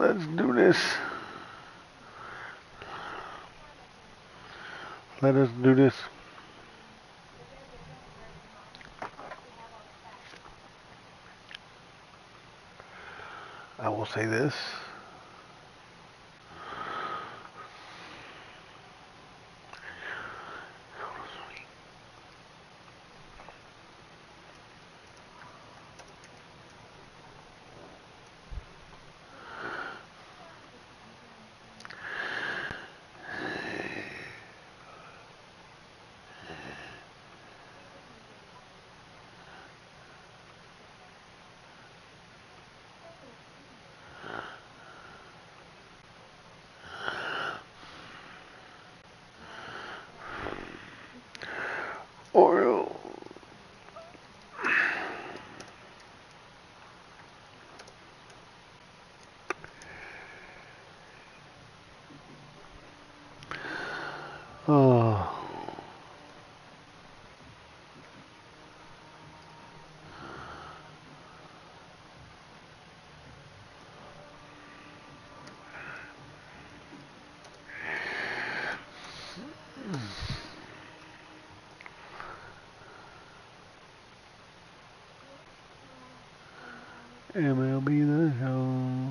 Let's do this. Let us do this. I will say this. Orioles. Oh. MLB The Show.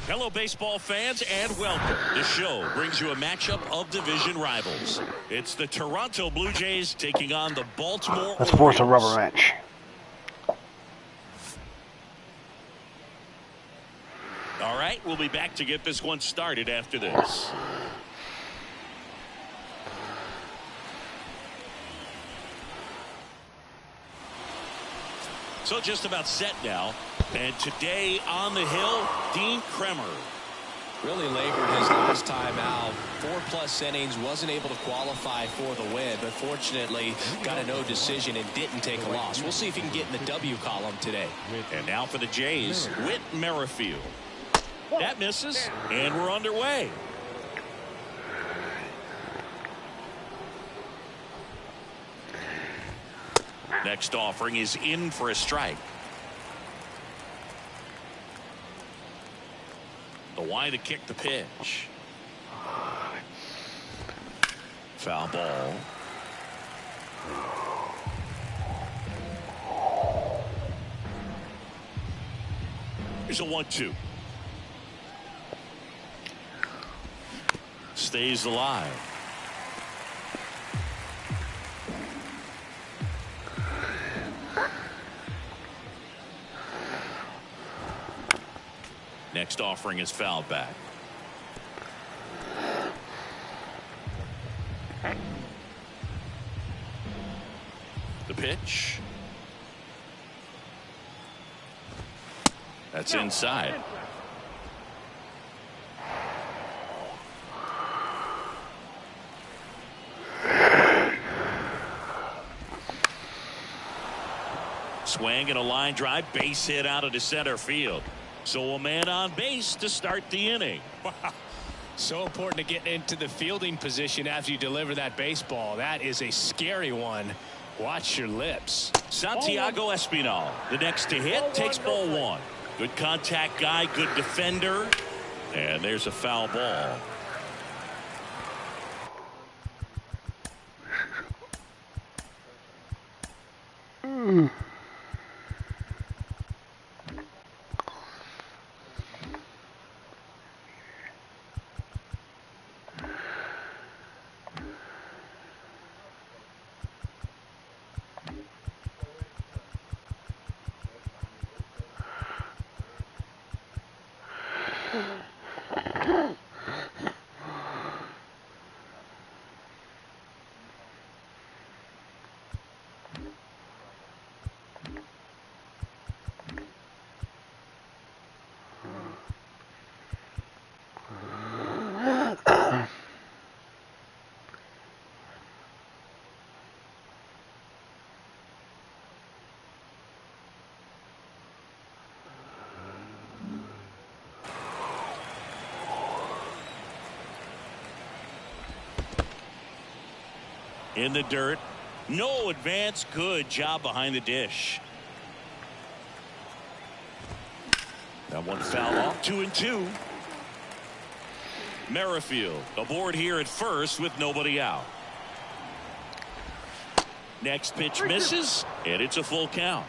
Hello, baseball fans, and welcome. The show brings you a matchup of division rivals. It's the Toronto Blue Jays taking on the Baltimore Orioles. Let's force a rubber match. All right, we'll be back to get this one started after this. So just about set now. And today on the hill, Dean Kremer. Really labored his last time out. 4+ innings, wasn't able to qualify for the win, but fortunately got a no decision and didn't take a loss. We'll see if he can get in the W column today. And now for the Jays, Whit Merrifield. That misses, and we're underway. Next offering is in for a strike. The wide to kick the pitch. Foul ball. Here's a 1-2. Stays alive. Next offering is fouled back. The pitch. That's inside. Swing and a line drive, base hit out of the center field. So a man on base to start the inning. Wow. So important to get into the fielding position after you deliver that baseball. That is a scary one. Watch your lips. Santiago Espinal, the next to hit, takes ball one. Good contact guy, good defender. And there's a foul ball. In the dirt. No advance. Good job behind the dish. That one foul off. 2-2. Merrifield aboard here at first with nobody out. Next pitch misses, and it's a full count.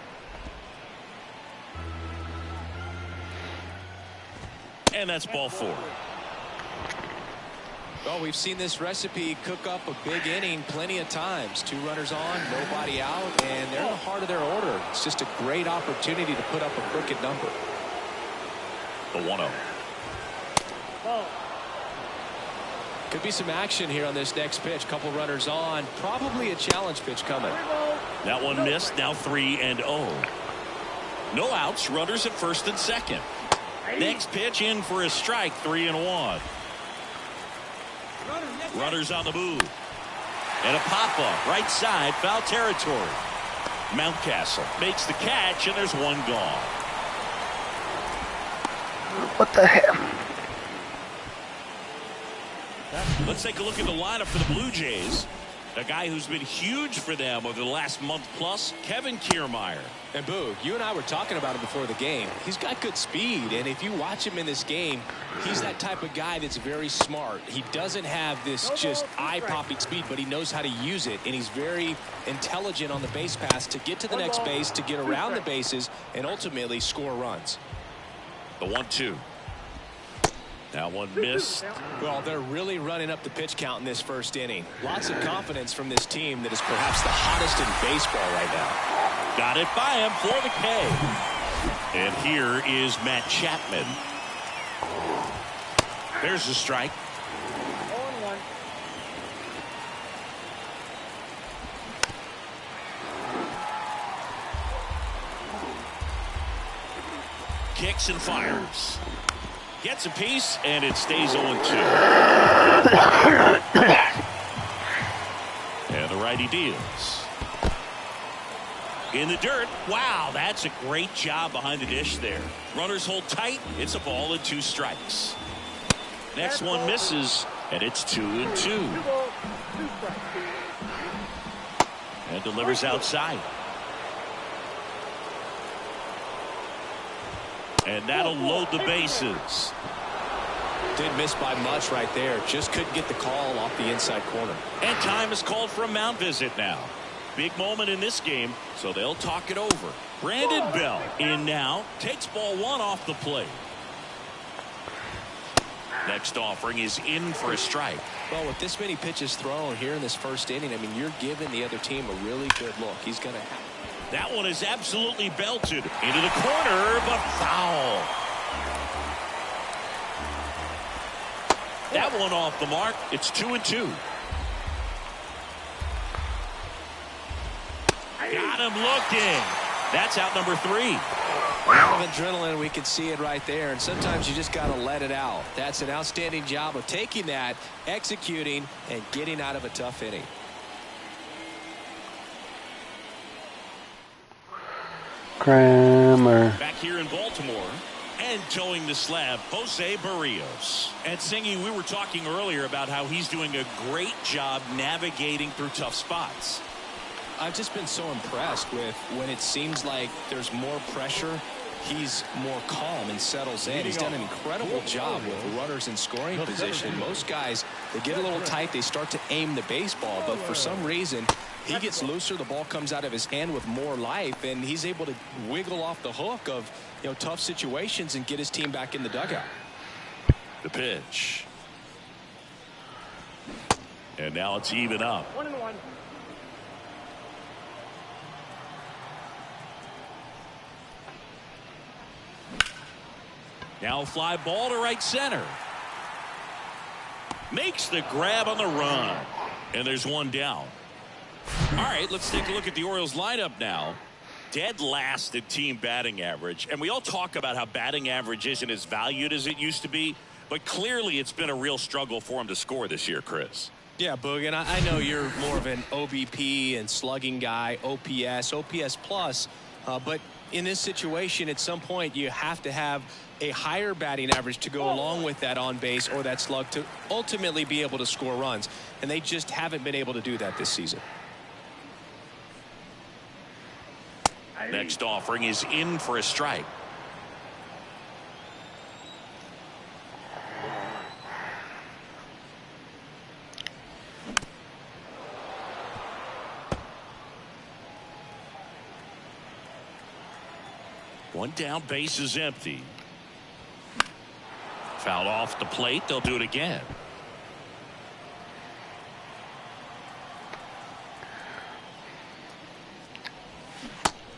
And that's ball 4. Well, we've seen this recipe cook up a big inning plenty of times. 2 runners on, nobody out, and they're in the heart of their order. It's just a great opportunity to put up a crooked number. The 1-0. Could be some action here on this next pitch. Couple runners on. Probably a challenge pitch coming. That one missed. Now 3-0. No outs. Runners at first and second. Next pitch in for a strike. 3-1. Runners on the move. And a pop-up. Right side. Foul territory. Mountcastle makes the catch, and there's one gone. What the hell? Let's take a look at the lineup for the Blue Jays. A guy who's been huge for them over the last month plus, Kevin Kiermaier. And Boog, you and I were talking about him before the game. He's got good speed, and if you watch him in this game, he's that type of guy that's very smart. He doesn't have this just eye-popping speed, but he knows how to use it, and he's very intelligent on the base pass to get to the next base, to get around the bases, and ultimately score runs. The 1-2. That one missed. Well, they're really running up the pitch count in this first inning. Lots of confidence from this team that is perhaps the hottest in baseball right now. Got it by him for the K. And here is Matt Chapman. There's the strike. 0-1. Kicks and fires. Gets a piece, and it stays 0-2. And the righty deals. In the dirt. Wow, that's a great job behind the dish there. Runners hold tight. It's a ball and 2 strikes. Next one misses, and it's 2-2. And delivers outside. And that'll load the bases. Didn't miss by much right there. Just couldn't get the call off the inside corner. And time is called for a mound visit now. Big moment in this game, so they'll talk it over. Brandon Bell in now. Takes ball 1 off the plate. Next offering is in for a strike. Well, with this many pitches thrown here in this first inning, I mean, you're giving the other team a really good look. He's going to have. That one is absolutely belted into the corner, but foul. That one off the mark. It's 2-2. Got him looking. That's out number 3. A lot of adrenaline, we can see it right there, and sometimes you just got to let it out. That's an outstanding job of taking that, executing, and getting out of a tough inning. Kramer. Back here in Baltimore and towing the slab, Jose Barrios. And Singy, we were talking earlier about how he's doing a great job navigating through tough spots. I've just been so impressed with when it seems like there's more pressure, he's more calm and settles in. He's done an incredible job with runners in scoring position. Most guys, they get a little tight, they start to aim the baseball, but for some reason, he gets looser, the ball comes out of his hand with more life, and he's able to wiggle off the hook of, you know, tough situations and get his team back in the dugout. The pitch. And now it's even up. 1-1. Now fly ball to right center. Makes the grab on the run. And there's one down. All right, let's take a look at the Orioles lineup now. Dead last in team batting average. And we all talk about how batting average isn't as valued as it used to be. But clearly it's been a real struggle for him to score this year, Chris. Yeah, Boog, and I know you're more of an OBP and slugging guy, OPS plus. But in this situation, at some point, you have to have a higher batting average to go along with that on base or that slug to ultimately be able to score runs. And they just haven't been able to do that this season. Next offering is in for a strike. One down, base is empty. Foul off the plate. They'll do it again.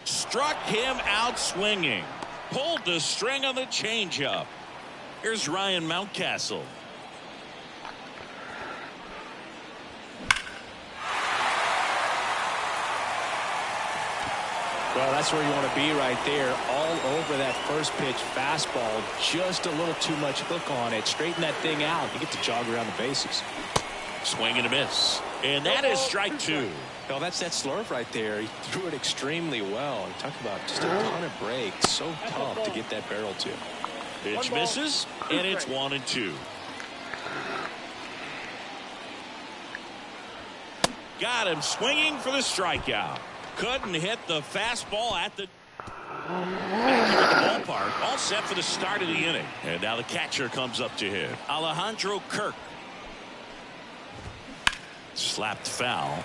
Struck him out swinging. Pulled the string on the changeup. Here's Ryan Mountcastle. Well, that's where you want to be right there. All over that first pitch fastball. Just a little too much hook on it. Straighten that thing out. You get to jog around the bases. Swing and a miss. And that is strike two. Well, that's that slurve right there. He threw it extremely well. Talk about just a ton of breaks. So tough to get that barrel to. Pitch misses, and it's 1-2. Got him swinging for the strikeout. Couldn't hit the fastball at the ballpark. All set for the start of the inning. And now the catcher comes up to hit. Alejandro Kirk. Slapped foul.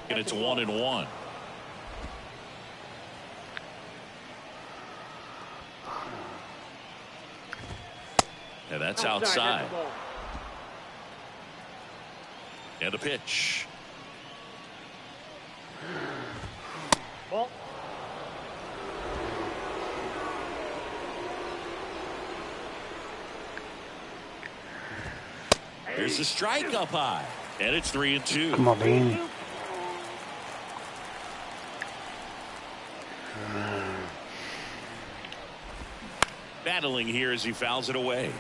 And it's 1-1. And that's outside. And a pitch. Ball. Here's the strike up high. And it's 3-2. Come on, Bean. Battling here as he fouls it away.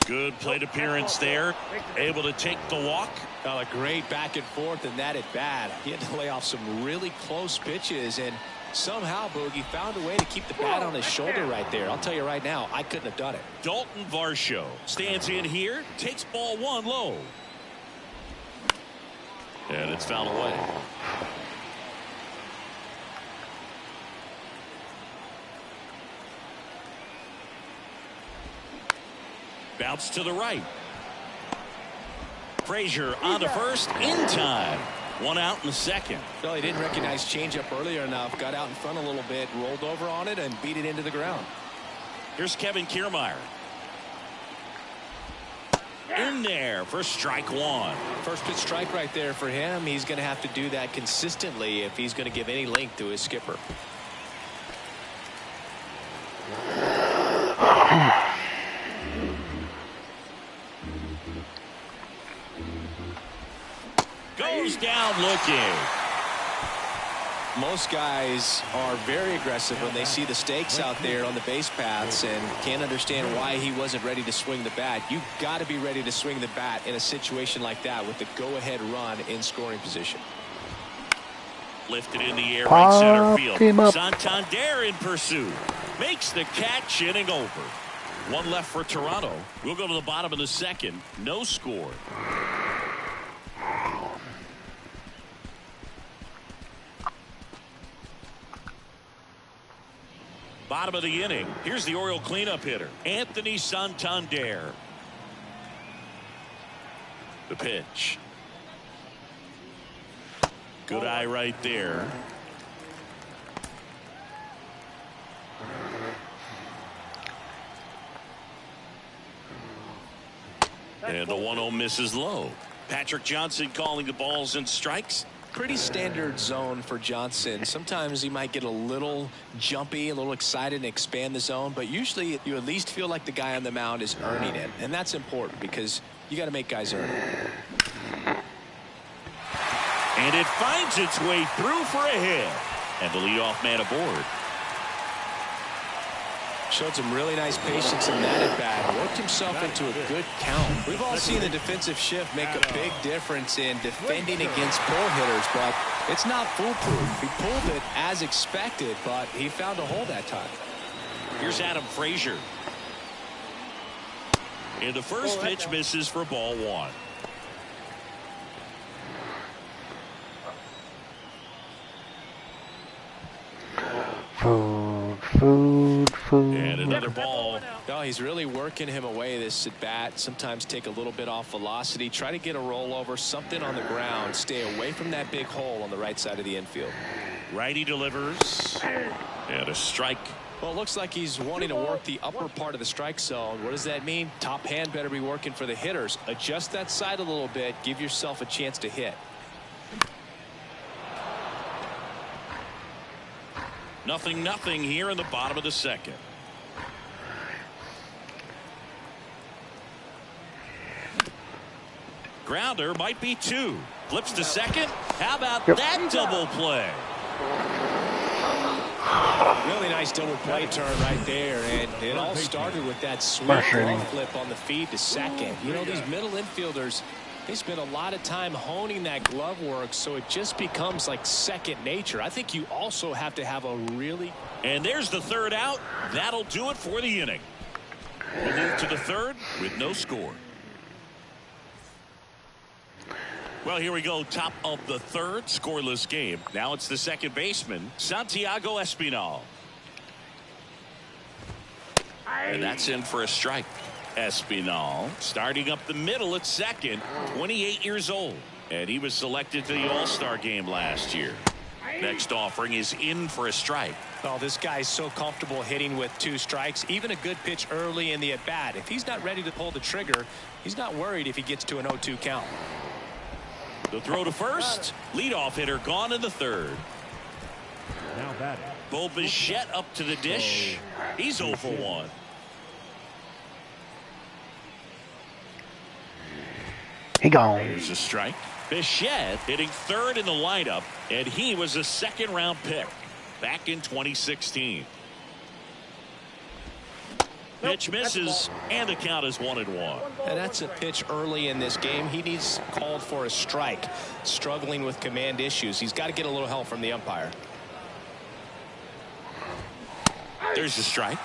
Good plate appearance there. Able to take the walk. A great back and forth in that at bat. He had to lay off some really close pitches, and somehow Boogie found a way to keep the bat on his shoulder right there. I'll tell you right now, I couldn't have done it. Dalton Varsho stands in here, takes ball one low. And it's fouled away. Bounce to the right. Frazier on to first in time. One out in the second. Well, he didn't recognize changeup earlier enough. Got out in front a little bit, rolled over on it, and beat it into the ground. Here's Kevin Kiermaier. In there for strike one. First pitch strike right there for him. He's going to have to do that consistently if he's going to give any length to his skipper. Goes down looking. Most guys are very aggressive when they see the stakes out there on the base paths and can't understand why he wasn't ready to swing the bat. You've got to be ready to swing the bat in a situation like that with the go-ahead run in scoring position. Lifted in the air, right center field. Santander in pursuit. Makes the catch, inning over. One left for Toronto. We'll go to the bottom of the second. No score. Bottom of the inning. Here's the Oriole cleanup hitter, Anthony Santander. The pitch. Good eye right there. And the 1-0 misses low. Patrick Johnson calling the balls and strikes. Pretty standard zone for Johnson. Sometimes he might get a little jumpy, a little excited and expand the zone, but usually you at least feel like the guy on the mound is earning it, and that's important because you got to make guys earn it. And it finds its way through for a hit. And the leadoff man aboard. Showed some really nice patience in that at bat. Worked himself into a good count. We've all seen the defensive shift make a big difference in defending against pull hitters, but it's not foolproof. He pulled it as expected, but he found a hole that time. Here's Adam Frazier. And the first pitch misses for ball one. Food. And another ball. No, he's really working him away this at bat. Sometimes take a little bit off velocity. Try to get a rollover, something on the ground. Stay away from that big hole on the right side of the infield. Righty delivers. And a strike. Well, it looks like he's wanting to work the upper part of the strike zone. What does that mean? Top hand better be working for the hitters. Adjust that side a little bit. Give yourself a chance to hit. Nothing here in the bottom of the second. Grounder might be two. Flips to second. How about that double play? Really nice double play turn right there, and it all started with that sweet glove flip on the feed to second. You know, these middle infielders, they spend a lot of time honing that glove work, so it just becomes like second nature. I think you also have to have a really... And there's the third out. That'll do it for the inning. We'll move to the third with no score. Well, here we go. Top of the third, scoreless game. Now it's the second baseman, Santiago Espinal. And that's in for a strike. Espinal starting up the middle at second, 28 years old. And he was selected to the All-Star game last year. Next offering is in for a strike. Oh, this guy's so comfortable hitting with two strikes. Even a good pitch early in the at-bat. If he's not ready to pull the trigger, he's not worried if he gets to an 0-2 count. The throw to first. Leadoff hitter gone in the third. Now batting. Bo Bichette up to the dish. He's 0 for 1. He gone. There's a strike. Bichette hitting third in the lineup, and he was a second-round pick back in 2016. Pitch misses, and the count is 1-1. And that's a pitch early in this game. He needs called for a strike. Struggling with command issues. He's got to get a little help from the umpire. There's the strike.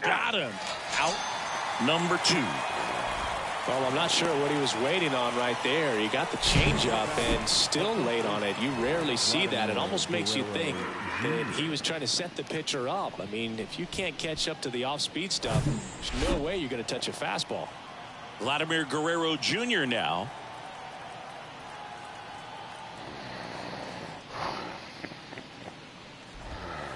Got him. Out number 2. Well, I'm not sure what he was waiting on right there. He got the changeup and still late on it. You rarely see that. It almost makes you think that he was trying to set the pitcher up. I mean, if you can't catch up to the off-speed stuff, there's no way you're going to touch a fastball. Vladimir Guerrero Jr. now.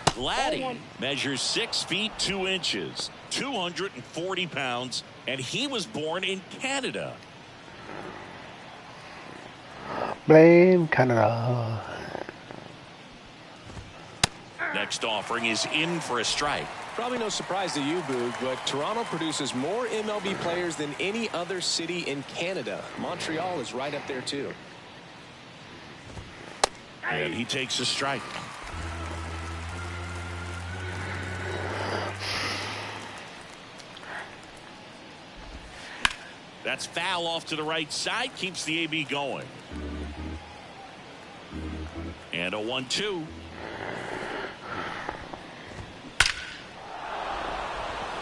Vladdy measures 6 feet 2 inches, 240 pounds, and he was born in Canada. Blame Canada. Next offering is in for a strike. Probably no surprise to you, Boog, but Toronto produces more MLB players than any other city in Canada. Montreal is right up there, too. And he takes a strike. That's foul off to the right side. Keeps the AB going. And a 1-2.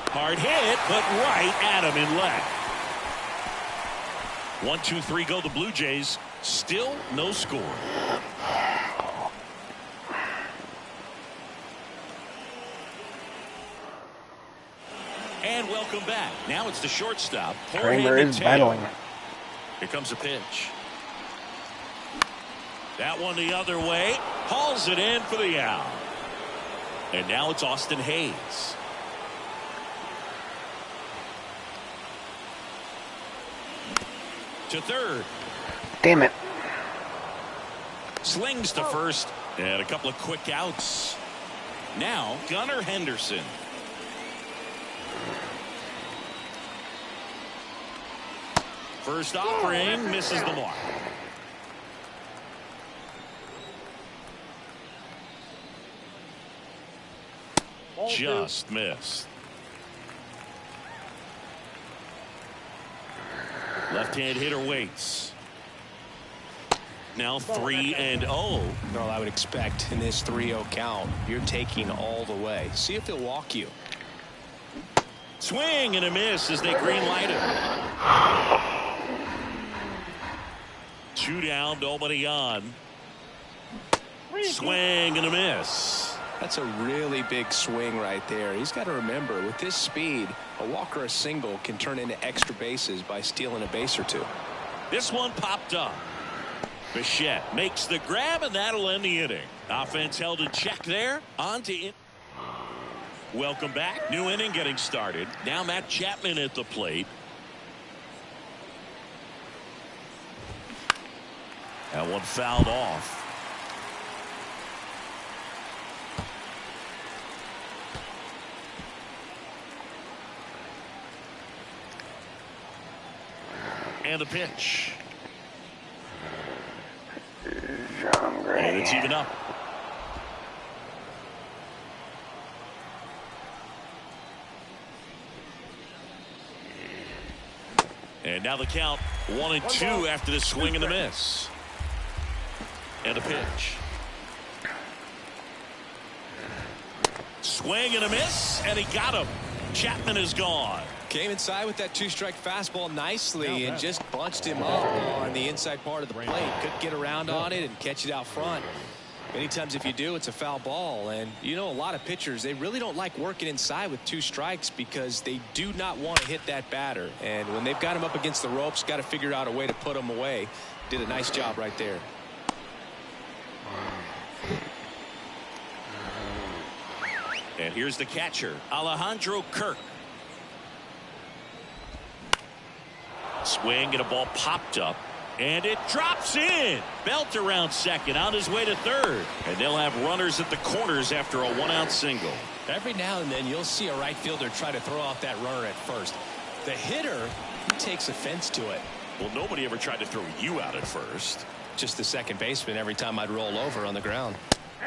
Hard hit, but right at him in left. 1-2-3 go the Blue Jays. Still no score. And welcome back. Now it's the shortstop. Kramer is battling. Here comes a pitch. That one the other way. Hauls it in for the out. And now it's Austin Hayes. To third. Damn it. Slings to first. And a couple of quick outs. Now Gunnar Henderson. First offering misses the mark. Just missed. Left-hand hitter waits. Now 3-0. Well, I would expect in this 3-0 count, you're taking all the way. See if he'll walk you. Swing and a miss as they green light him. 2 down, nobody on. Swing and a miss. That's a really big swing right there. He's got to remember, with this speed, a walk or a single can turn into extra bases by stealing a base or two. This one popped up. Bichette makes the grab, and that'll end the inning. Offense held in check there. On to welcome back. New inning getting started. Now Matt Chapman at the plate. That one fouled off. And the pitch. And it's even up. And now the count 1-2 after the swing and the miss. And a pitch. Swing and a miss, and he got him. Chapman is gone. Came inside with that 2-strike fastball nicely and just bunched him up on the inside part of the plate. Couldn't get around on it and catch it out front. Many times if you do, it's a foul ball. And you know, a lot of pitchers, they really don't like working inside with 2 strikes because they do not want to hit that batter. And when they've got him up against the ropes, got to figure out a way to put him away. Did a nice job right there. And here's the catcher, Alejandro Kirk. Swing and a ball popped up, and it drops in. Belt around second, on his way to third, and they'll have runners at the corners after a 1-out single. Every now and then you'll see a right fielder try to throw off that runner at first. The hitter, he takes offense to it. Well, nobody ever tried to throw you out at first. Just the second baseman every time I'd roll over on the ground.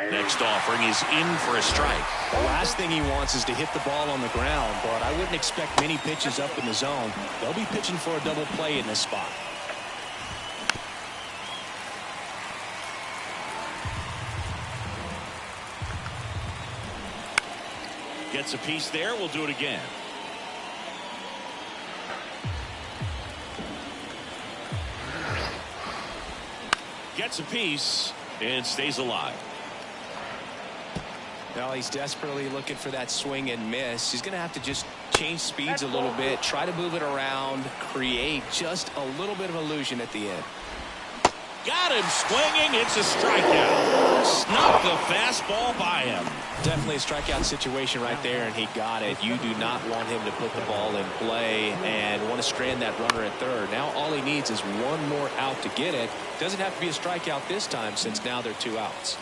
Next offering is in for a strike. The last thing he wants is to hit the ball on the ground, but I wouldn't expect many pitches up in the zone. They'll be pitching for a double play in this spot. Gets a piece there. We'll do it again. Gets a piece and stays alive. Now he's desperately looking for that swing and miss. He's going to have to just change speeds a little bit, try to move it around, create just a little bit of illusion at the end. Got him swinging. It's a strikeout. Snuck the fastball by him. Definitely a strikeout situation right there, and he got it. You do not want him to put the ball in play and want to strand that runner at third. Now all he needs is one more out to get it. Doesn't have to be a strikeout this time since now they're 2 outs.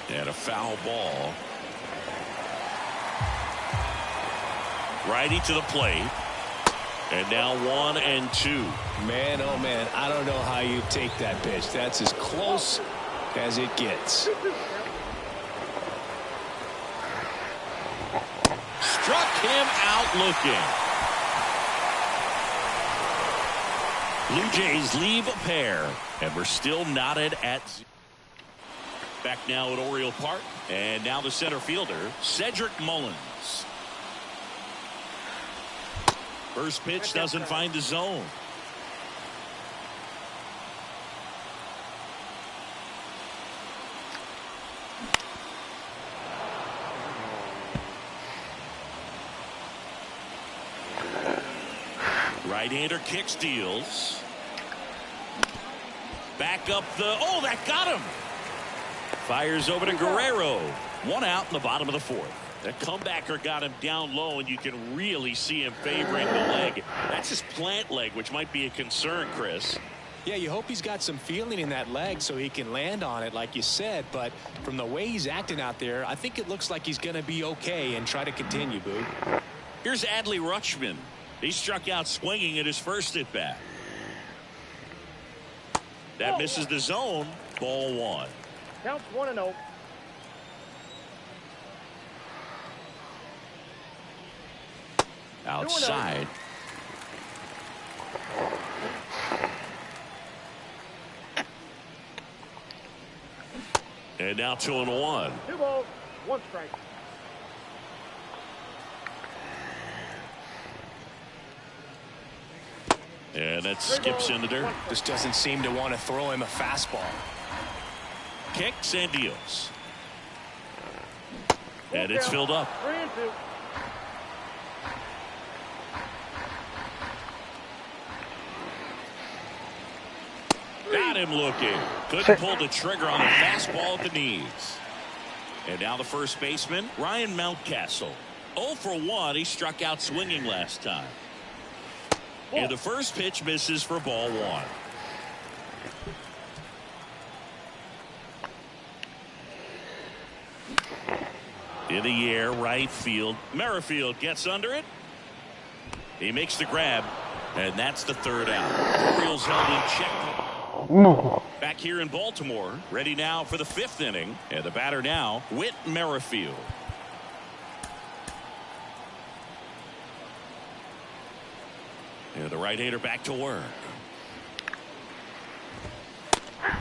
And a foul ball. Righty to the plate. And now 1-2. Man, oh man, I don't know how you take that pitch. That's as close as it gets. Struck him out looking. Blue Jays leave a pair, and we're still knotted at 0. Back now at Oriole Park, and now the center fielder, Cedric Mullins. First pitch doesn't find the zone. Right-hander kicks, deals. Back up the, oh, that got him. Fires over to Guerrero. 1 out in the bottom of the 4th. The comebacker got him down low, and you can really see him favoring the leg. That's his plant leg, which might be a concern, Chris. Yeah, you hope he's got some feeling in that leg so he can land on it, like you said. But from the way he's acting out there, I think it looks like he's going to be okay and try to continue, Boo. Here's Adley Rutschman. He struck out swinging at his first at bat. That misses the zone. Ball one. Counts 1-0. Outside. And now 2-1. 2 balls, 1 strike. And that skips in the dirt. Just doesn't seem to want to throw him a fastball. Kicks and deals. And it's filled up. 3-2. Got him looking. Couldn't pull the trigger on the fastball at the knees. And now the first baseman, Ryan Mountcastle. 0 for 1. He struck out swinging last time. And the first pitch misses for ball one. In the air, right field. Merrifield gets under it. He makes the grab. And that's the third out. Orioles held in check. Back here in Baltimore. Ready now for the 5th inning. And the batter now, Whit Merrifield. And the right-hander back to work.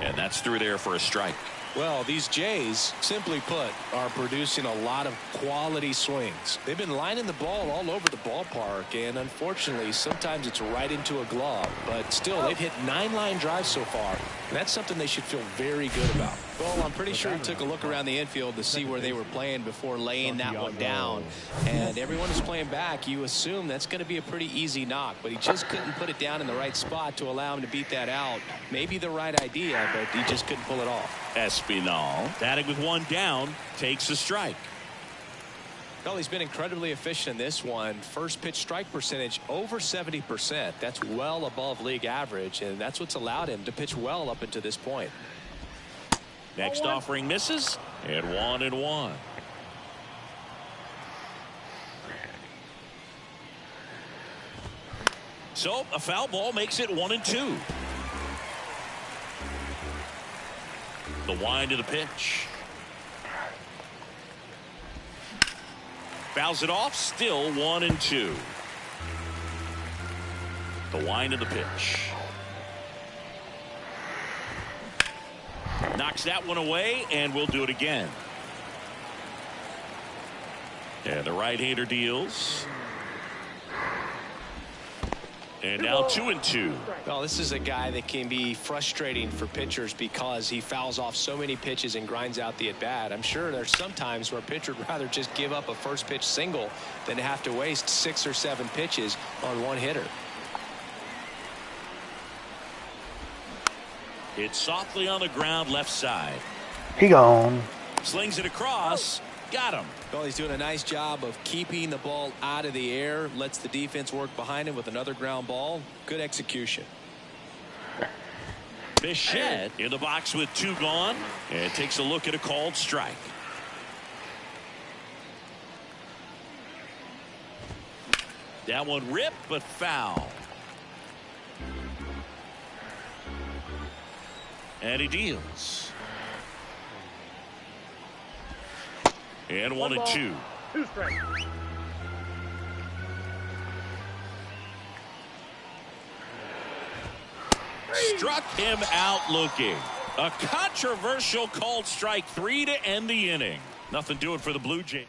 And that's through there for a strike. Well, these Jays, simply put, are producing a lot of quality swings. They've been lining the ball all over the ballpark, and unfortunately, sometimes it's right into a glove. But still, they've hit 9 line drives so far, and that's something they should feel very good about. Well, I'm pretty sure he took a look around the infield to see where they were playing before laying that one down. And everyone is playing back. You assume that's going to be a pretty easy knock, but he just couldn't put it down in the right spot to allow him to beat that out. Maybe the right idea, but he just couldn't pull it off. Espinal, batting with 1 down, takes a strike. Well, he's been incredibly efficient in this one. First pitch strike percentage over 70%. That's well above league average, and that's what's allowed him to pitch well up until this point. Next offering misses, and 1-1. So a foul ball makes it 1-2. The wind of the pitch. Fouls it off, still 1-2. The wind of the pitch. Knocks that one away, and we'll do it again. And the right-hander deals. And now 2-2. Well, this is a guy that can be frustrating for pitchers because he fouls off so many pitches and grinds out the at-bat. I'm sure there's some times where a pitcher would rather just give up a first pitch single than to have to waste 6 or 7 pitches on one hitter. It's softly on the ground left side. He gone. Slings it across. Got him. Well, he's doing a nice job of keeping the ball out of the air. Lets the defense work behind him with another ground ball. Good execution. Bichette in the box with 2 gone. And takes a look at a called strike. That one ripped, but foul. And he deals. And 1-2. 2 strikes. Struck him out looking. A controversial called strike 3 to end the inning. Nothing doing for the Blue Jays.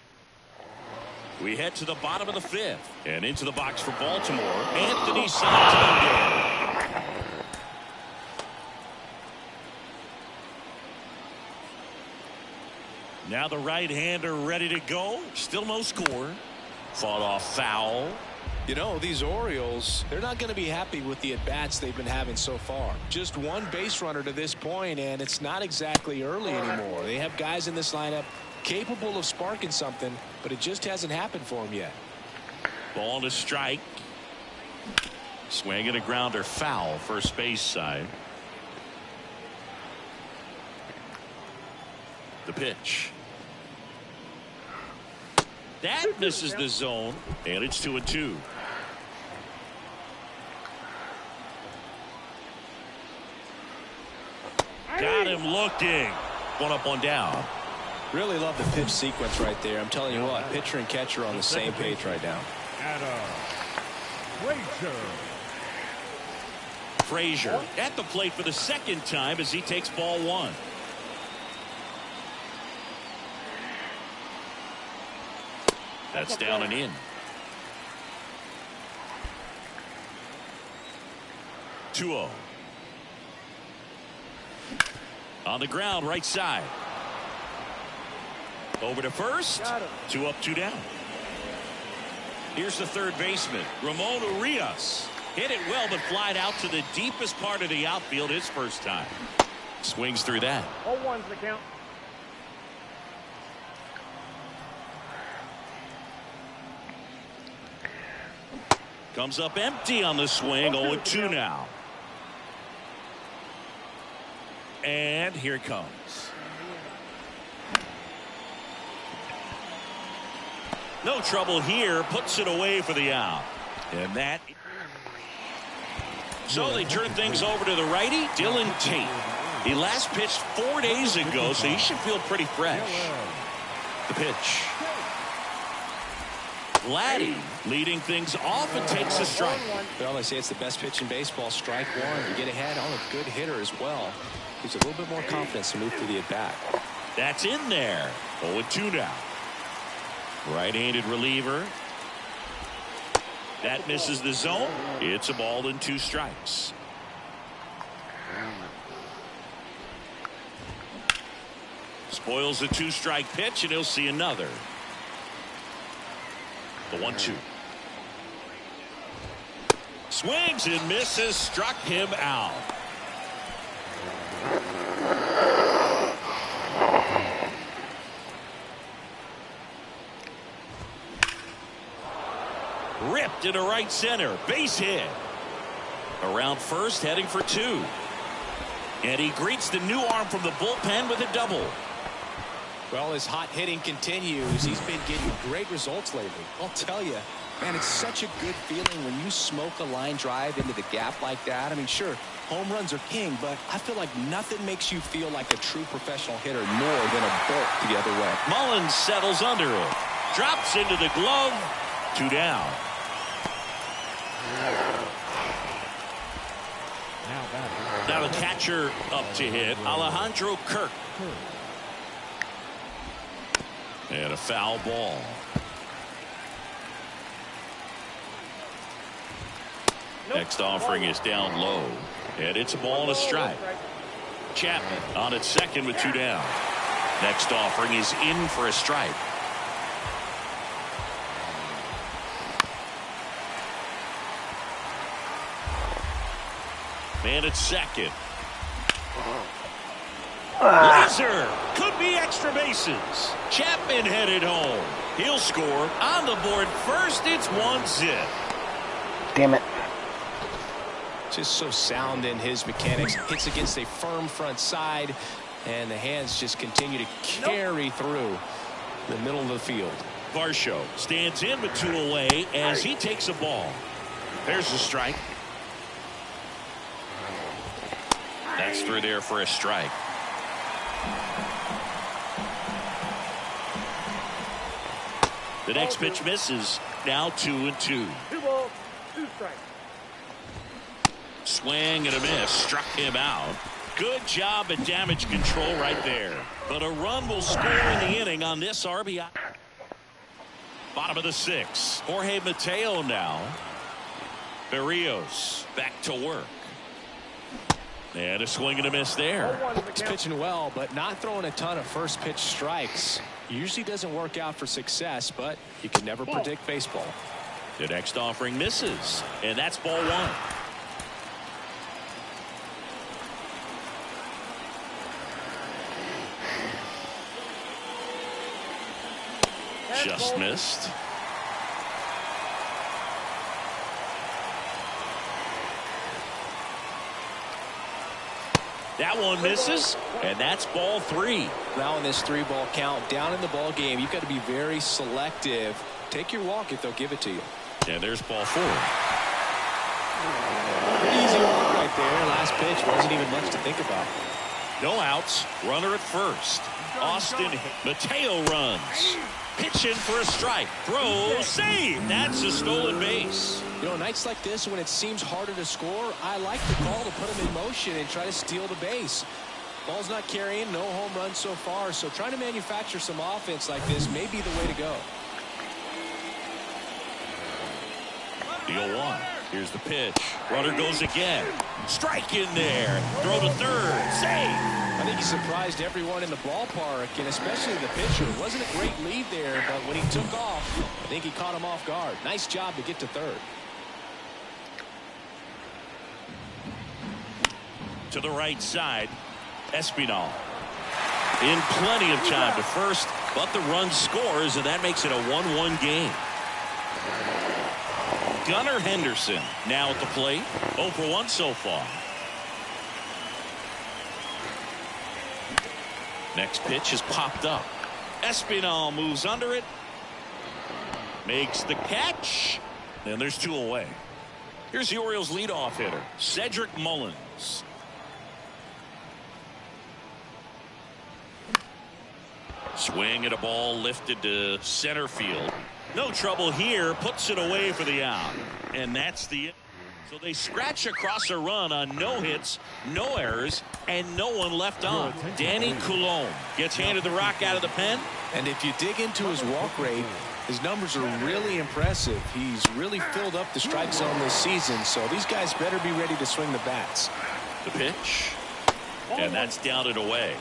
We head to the bottom of the 5th and into the box for Baltimore. Anthony Santander. Now the right-hander ready to go. Still no score. Fought off foul. You know, these Orioles, they're not going to be happy with the at-bats they've been having so far. Just 1 base runner to this point, and it's not exactly early anymore. They have guys in this lineup capable of sparking something, but it just hasn't happened for them yet. Ball to strike. Swing and a grounder foul, first base side. The pitch. That misses the zone, and it's 2-2. Got him looking. One up, one down. Really love the pitch sequence right there. I'm telling you what, pitcher and catcher are on the same page right now. Frazier at the plate for the second time as he takes ball one. That's down and in. 2-0. On the ground, right side. Over to first. 2 up, 2 down. Here's the third baseman, Ramon Urias. Hit it well, but flied out to the deepest part of the outfield his first time. Swings through that. 0-1's the count. Comes up empty on the swing. 0-2 now. And here it comes. No trouble here. Puts it away for the out. And that. So they turn things over to the righty, Dylan Tate. He last pitched 4 days ago, so he should feel pretty fresh. The pitch. Laddie leading things off and takes a strike. Well, they say it's the best pitch in baseball. Strike one. You get ahead on a good hitter as well. Gives a little bit more confidence to move through the at-bat. That's in there. 0-2 now. Right-handed reliever. That misses the zone. It's a ball and 2 strikes. Spoils the 2-strike pitch, and he'll see another. The 1-2. Swings and misses. Struck him out. Ripped into right center. Base hit. Around first, heading for 2. And he greets the new arm from the bullpen with a double. Well, his hot hitting continues. He's been getting great results lately. I'll tell you, man, it's such a good feeling when you smoke a line drive into the gap like that. I mean, sure, home runs are king, but I feel like nothing makes you feel like a true professional hitter more than a bolt the other way. Mullins settles under it. Drops into the glove. 2 down. Now the catcher up to hit, Alejandro Kirk. And a foul ball. Next offering is down low. And it's a ball and a strike. Chapman on at second with 2 down. Next offering is in for a strike. Man at second. Laser could be extra bases. Chapman headed home. He'll score on the board first. It's 1-0. Damn it. Just so sound in his mechanics. Hits against a firm front side, and the hands just continue to carry through the middle of the field. Varsho stands in with 2 away as he takes a ball. There's a strike. That's through there for a strike. The next pitch misses. Now 2-2. 2 balls, 2 strikes. Swing and a miss. Struck him out. Good job at damage control right there. But a run will score in the inning on this RBI. Bottom of the 6th. Jorge Mateo now. Berrios back to work. And a swing and a miss there. He's pitching well, but not throwing a ton of first pitch strikes. Usually doesn't work out for success, but you can never predict baseball. The next offering misses, and that's ball 1. Just missed. That one misses, and that's ball 3. Now in this 3-ball count, down in the ball game, you've got to be very selective. Take your walk if they'll give it to you. And there's ball 4. Pretty easy walk right there. Last pitch wasn't even much to think about. No outs. Runner at first. Austin Mateo runs. Pitching for a strike. Throw. Save. That's a stolen base. You know, nights like this when it seems harder to score, I like the call to put him in motion and try to steal the base. Ball's not carrying, no home runs so far, so trying to manufacture some offense like this may be the way to go. The 0-1. Here's the pitch. Runner goes again. Strike in there. Throw to third. Save. I think he surprised everyone in the ballpark, and especially the pitcher. It wasn't a great lead there, but when he took off, I think he caught him off guard. Nice job to get to third. To the right side. Espinal. In plenty of time to first, but the run scores, and that makes it a 1-1 game. Gunnar Henderson now at the plate. 0 for 1 so far. Next pitch is popped up. Espinal moves under it. Makes the catch. And there's 2 away. Here's the Orioles leadoff hitter, Cedric Mullins. Swing at a ball lifted to center field. No trouble here. Puts it away for the out. And that's the end. So they scratch across a run on no hits, no errors, and no one left on. Danny Coulombe gets handed the rock out of the pen. And if you dig into his walk rate, his numbers are really impressive. He's really filled up the strike zone this season, so these guys better be ready to swing the bats. The pitch. And that's down and away.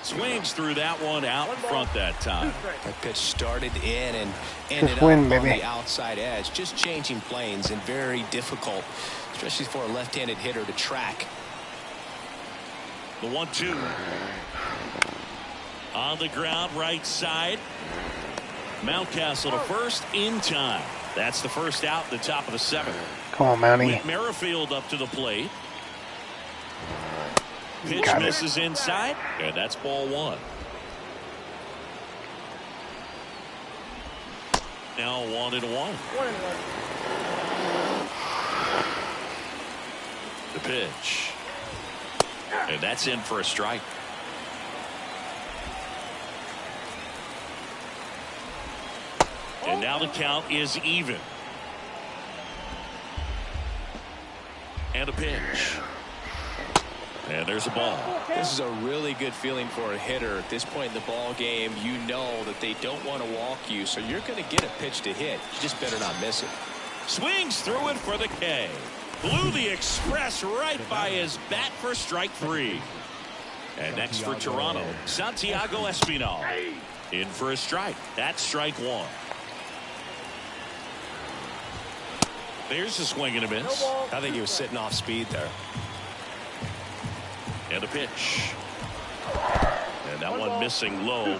Swings through that one out in front that time. That pitch started in and ended Just win, up baby. on the outside edge. Just changing planes and very difficult, especially for a left-handed hitter to track. The 1-2. On the ground right side. Mountcastle to first in time. That's the first out at the top of the 7th. Come on, Mountie. With Merrifield up to the plate. Pitch Got it. misses inside, and that's ball 1. Now 1-1. The pitch. And that's in for a strike. And now the count is even. And a pitch. And there's a ball. This is a really good feeling for a hitter at this point in the ball game. You know that they don't want to walk you, so you're going to get a pitch to hit. You just better not miss it. Swings through it for the K. Blew the express right by his bat for strike 3. And next for Toronto, Santiago Espinal. In for a strike. That's strike 1. There's a swing and a miss. I think he was sitting off speed there. And a pitch. And that one missing low.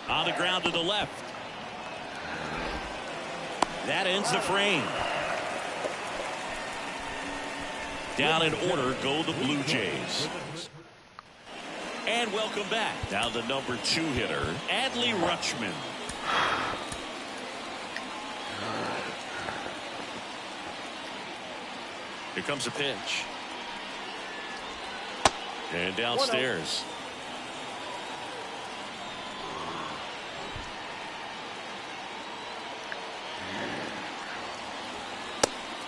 On the ground to the left. That ends the frame. Down in order go the Blue Jays. And welcome back. Now the number 2 hitter, Adley Rutschman. Here comes a pitch. And downstairs.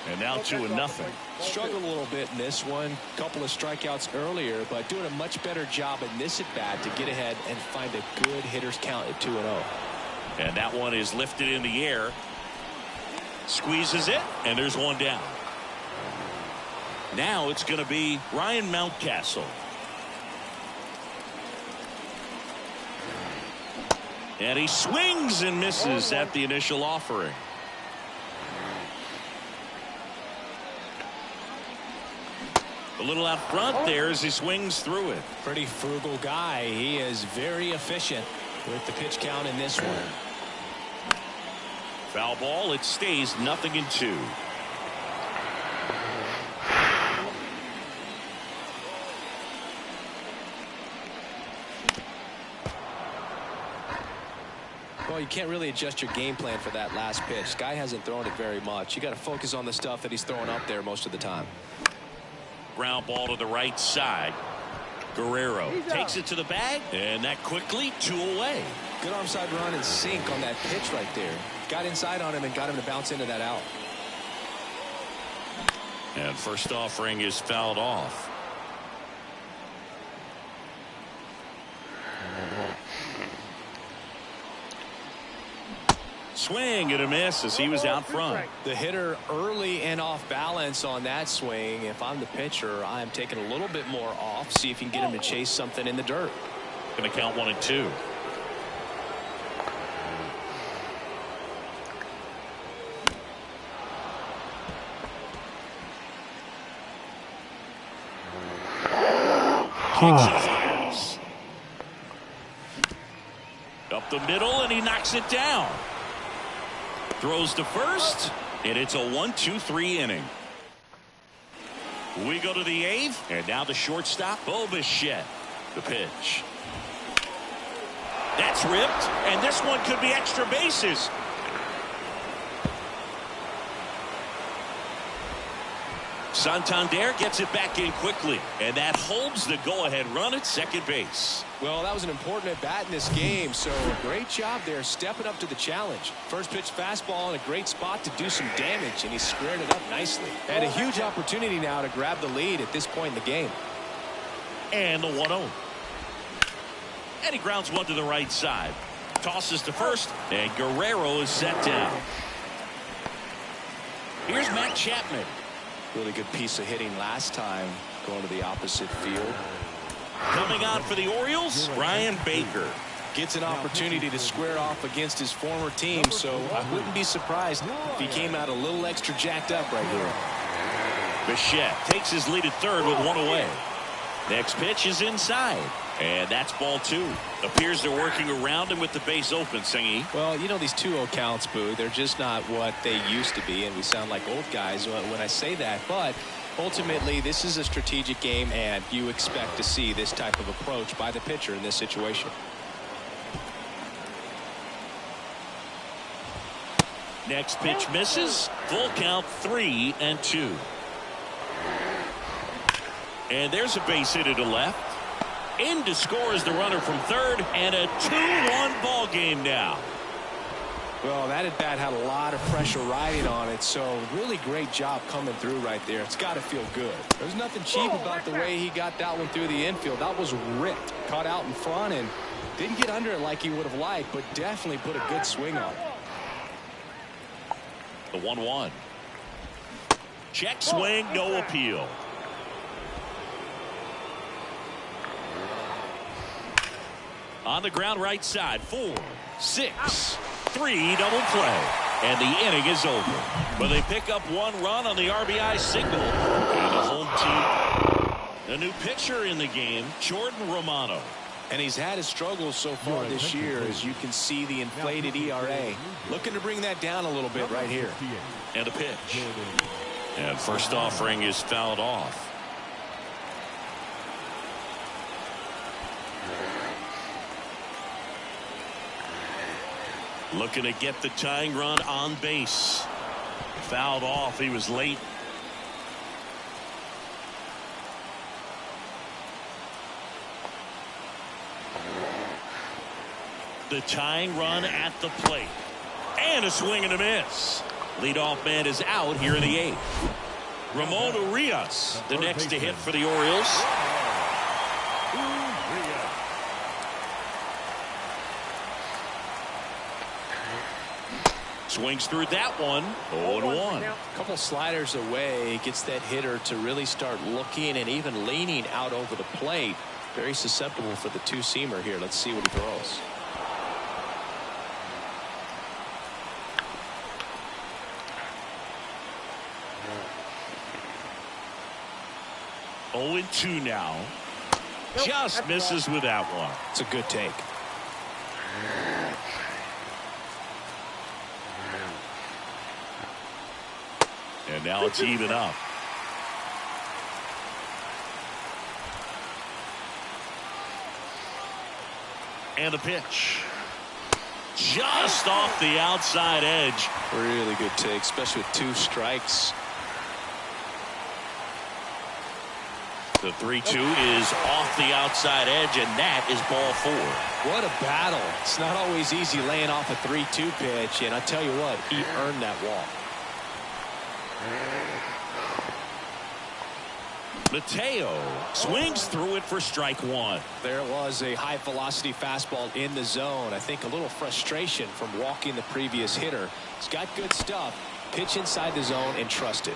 And now 2-0. Struggled a little bit in this one. Couple of strikeouts earlier, but doing a much better job in this at-bat to get ahead and find a good hitter's count at 2-0. And that one is lifted in the air. Squeezes it, and there's one down. Now it's going to be Ryan Mountcastle. And he swings and misses at the initial offering. A little out front there as he swings through it. Pretty frugal guy. He is very efficient with the pitch count in this one. Foul ball. It stays 0-2. Well, Well, you can't really adjust your game plan for that last pitch. Guy hasn't thrown it very much. You got to focus on the stuff that he's throwing up there most of the time. Ground ball to the right side. Guerrero takes it to the bag, and that quickly 2 away. Good onside run and sink on that pitch right there. Got inside on him and got him to bounce into that out. And first offering is fouled off. Swing and a miss as he was out front. The hitter early and off balance on that swing. If I'm the pitcher, I'm taking a little bit more off. See if you can get him to chase something in the dirt. Going to count 1 and 2. Kicks and fires. Up the middle, and he knocks it down. Throws to first, and it's a 1-2-3 inning. We go to the 8th, and now the shortstop, Bichette. The pitch. That's ripped, and this one could be extra bases. Santander gets it back in quickly, and that holds the go-ahead run at second base. Well, that was an important at-bat in this game, so great job there stepping up to the challenge. First pitch fastball in a great spot to do some damage, and he squared it up nicely. Had a huge opportunity now to grab the lead at this point in the game. And the 1-0. And he grounds one to the right side. Tosses to first, and Guerrero is set down. Here's Matt Chapman. Really good piece of hitting last time, going to the opposite field. Coming on for the Orioles, Brian Baker. Gets an opportunity to square off against his former team, so I wouldn't be surprised if he came out a little extra jacked up right here. Bichette takes his lead at third with 1 away. Next pitch is inside, and that's ball 2. Appears they're working around him with the base open, Singy. Well, you know, these 2-0 counts, Boo, they're just not what they used to be, and we sound like old guys when I say that, but ultimately this is a strategic game, and you expect to see this type of approach by the pitcher in this situation. Next pitch misses. Full count, 3-2. And there's a base hit to left. In to score is the runner from third, and a 2-1 ball game now. Well, that at bat had a lot of pressure riding on it, so really great job coming through right there. It's got to feel good. There's nothing cheap about the way he got that one through the infield. That was ripped, caught out in front, and didn't get under it like he would have liked, but definitely put a good swing on it. The 1-1. Check swing, no appeal. On the ground right side, 4, 6, 3 double play. And the inning is over. But they pick up 1 run on the RBI signal. And the home team. A new pitcher in the game, Jordan Romano. And he's had his struggles so far this year, as you can see the inflated ERA. Looking to bring that down a little bit right here. And a pitch. And first offering is fouled off. Looking to get the tying run on base. Fouled off. He was late. The tying run at the plate. And a swing and a miss. Leadoff man is out here in the 8th. Ramon Urias, the next to hit for the Orioles. Swings through that one. 0-1. A couple sliders away, gets that hitter to really start looking and even leaning out over the plate. Very susceptible for the two-seamer here. Let's see what he throws. Oh, 0-2 now. Just misses with that one. It's a good take. And now it's even up. And the pitch. just off the outside edge. Really good take, especially with 2 strikes. The 3-2 is off the outside edge, and that is ball 4. What a battle. It's not always easy laying off a 3-2 pitch, and I tell you what, he earned that walk. Mateo swings through it for strike 1. There was a high velocity fastball in the zone. I think a little frustration from walking the previous hitter. He's got good stuff. Pitch inside the zone and trust it.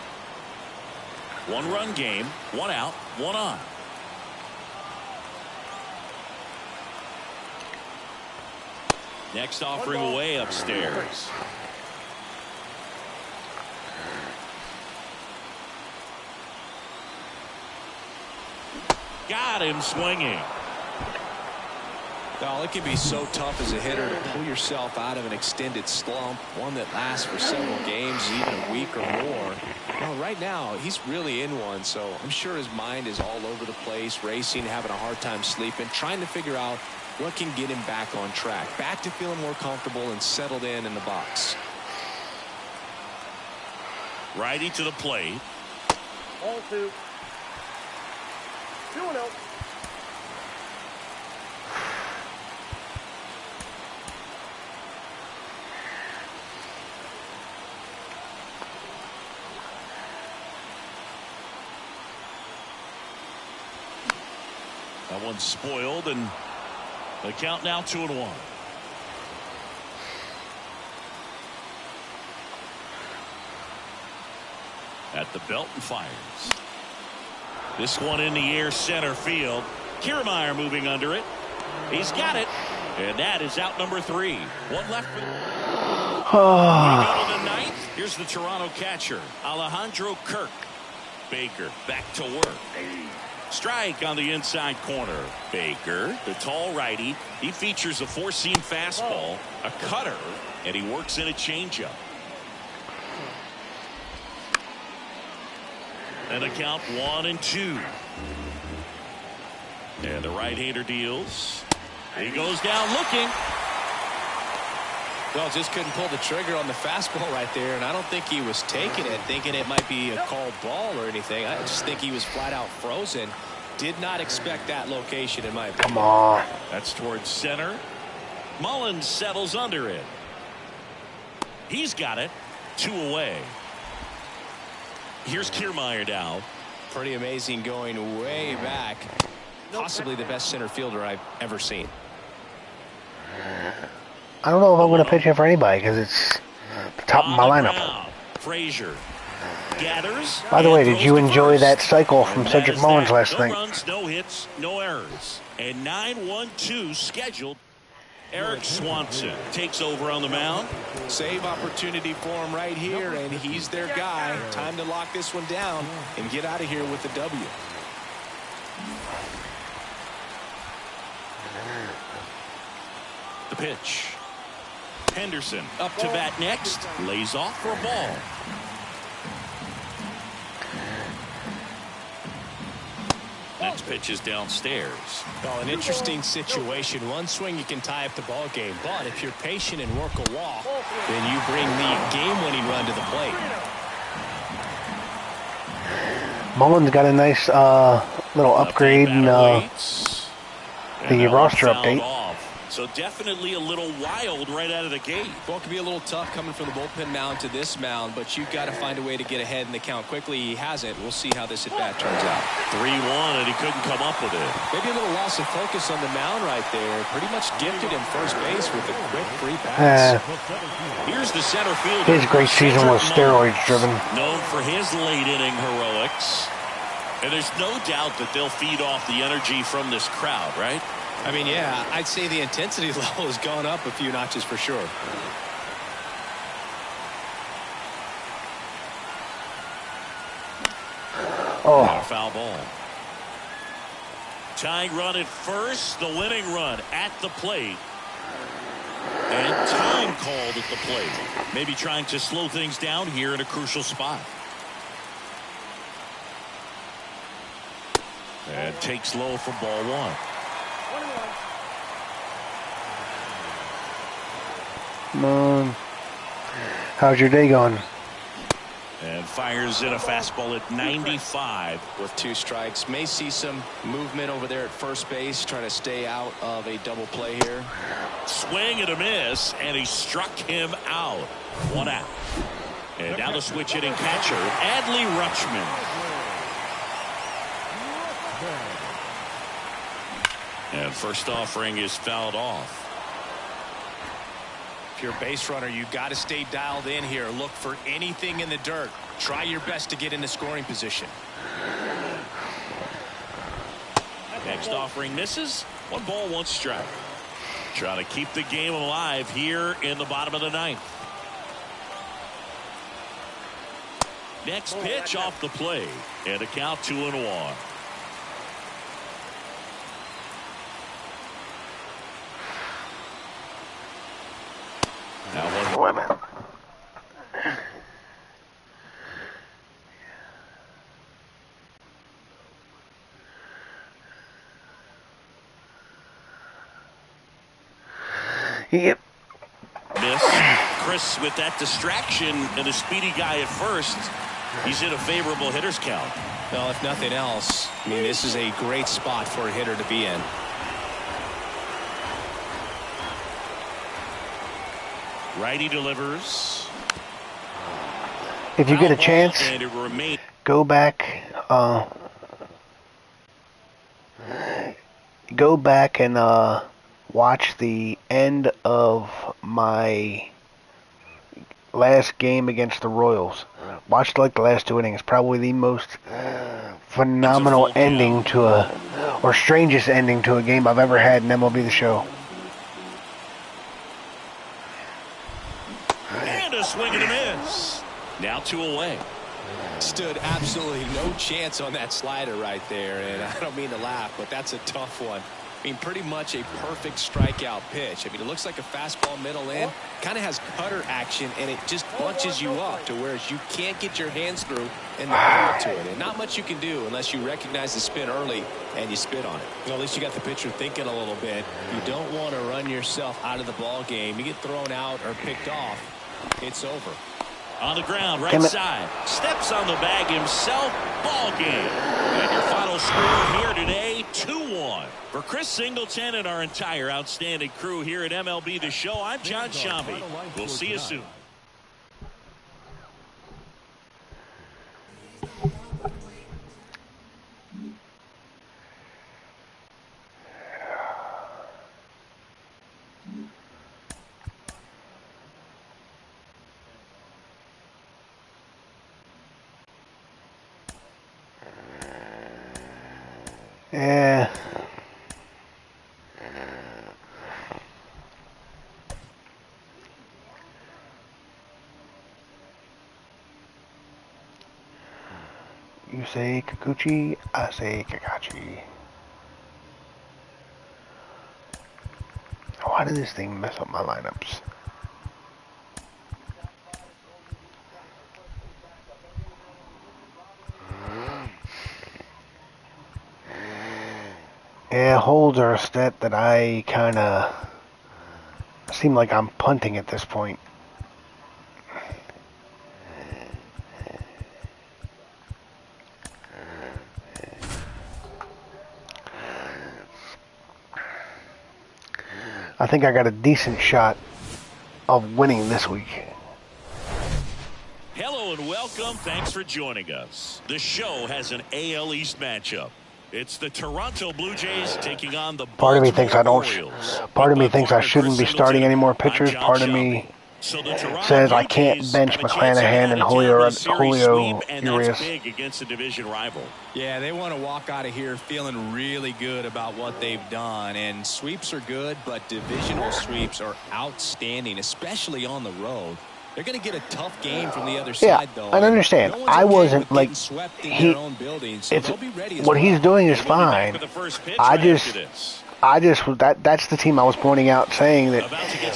1-run game, 1 out, 1 on. Next offering away upstairs. Got him swinging. Well, it can be so tough as a hitter to pull yourself out of an extended slump, one that lasts for several games, even a week or more. Well, right now, he's really in one, so I'm sure his mind is all over the place, racing, having a hard time sleeping, trying to figure out what can get him back on track, back to feeling more comfortable and settled in the box. Righty to the plate. Ball 2. 2-0. That one's spoiled, and the count now 2-1. At the belt and fires. This one in the air, center field. Kiermaier moving under it. He's got it, and that is out number 3. 1 left for we go to the 9th. Here's the Toronto catcher, Alejandro Kirk. Baker back to work. Strike on the inside corner. Baker, the tall righty, he features a 4-seam fastball, a cutter, and he works in a changeup. And the count 1-2. And the right-hander deals. He goes down looking. Well, just couldn't pull the trigger on the fastball right there, and I don't think he was taking it, thinking it might be a called ball or anything. I just think he was flat out frozen. Did not expect that location, in my opinion. Come on. That's towards center. Mullins settles under it. He's got it. 2 away. Here's Kiermaier now. Pretty amazing, going way back. Possibly the best center fielder I've ever seen. I don't know if I'm going to pitch him for anybody because it's the top of my lineup. Frazier gathers. By the way, did you enjoy that cycle from Cedric Mullins last night? No runs, no hits, no errors. And 9-1-2 scheduled. Eric Swanson takes over on the mound. Save opportunity for him right here, and he's their guy. Time to lock this one down and get out of here with the W. The pitch. Henderson up to bat next. Lays off for a ball. Next pitch is downstairs. Well, an interesting situation. One swing you can tie up the ball game, but if you're patient and work a walk, then you bring the game-winning run to the plate. Mullins got a nice little upgrade in the roster update. So definitely a little wild right out of the gate. Well, it can be a little tough coming from the bullpen mound to this mound, but you've got to find a way to get ahead in the count quickly. He hasn't. We'll see how this at-bat turns out. 3-1, and he couldn't come up with it. Maybe a little loss of focus on the mound right there. Pretty much gifted him first base with a quick 3 pass. Here's the center fielder. His great season was steroids driven. Known for his late inning heroics. And there's no doubt that they'll feed off the energy from this crowd, right? I mean, yeah, I'd say the intensity level has gone up a few notches for sure. Oh. A foul ball. Tying run at first, the winning run at the plate. And time called at the plate. Maybe trying to slow things down here in a crucial spot. And takes low for ball 1. Come on. How's your day going? And fires in a fastball at 95. With 2 strikes. May see some movement over there at first base. Trying to stay out of a double play here. Swing and a miss, and he struck him out. 1 out. And now the switch hitting catcher, Adley Rutschman. And first offering is fouled off. If you're a base runner, you got to stay dialed in here. Look for anything in the dirt. Try your best to get into scoring position. Next offering misses. 1 ball, 1 strike. Trying to keep the game alive here in the bottom of the 9th. Next pitch off the plate, and a count 2-1. Now Wait a minute. Yep. Miss. Chris with that distraction and a speedy guy at first. He's in a favorable hitter's count. Well, if nothing else, I mean, this is a great spot for a hitter to be in. Righty delivers. If you get a chance, go back. Go back and watch the end of my last game against the Royals. Watched like the last 2 innings. Probably the most phenomenal ending to or strangest ending to a game I've ever had in MLB The Show. And a swing and a miss. Now 2 away. Stood absolutely no chance on that slider right there, and I don't mean to laugh, but that's a tough one. I mean, pretty much a perfect strikeout pitch. I mean, it looks like a fastball middle in, kind of has cutter action, and it just bunches you up to where you can't get your hands through and throw it to it. And not much you can do unless you recognize the spin early and you spit on it. Well, at least you got the pitcher thinking a little bit. You don't want to run yourself out of the ball game. You get thrown out or picked off, it's over. On the ground, right side. Steps on the bag himself. Ball game. And your final score here today, 2-1. For Chris Singleton and our entire outstanding crew here at MLB The Show, I'm John Shambi. We'll see you soon. Yeah. You say Kikuchi, I say Kakachi. Why did this thing mess up my lineups? Yeah, holds are a stat that I kind of seem like I'm punting at this point. I think I got a decent shot of winning this week. Hello and welcome. Thanks for joining us. The show has an AL East matchup. It's the Toronto Blue Jays taking on the Part of me thinks I don't. Orioles. Part of me thinks I shouldn't be starting any more pitchers. Part of me says I can't bench McClanahan and Julio Urias. Big against a division rival. Yeah, they want to walk out of here feeling really good about what they've done. And sweeps are good, but divisional sweeps are outstanding, especially on the road. They're going to get a tough game from the other side, though. I understand. No I wasn't like it's what he's doing is fine. That's the team I was pointing out, saying that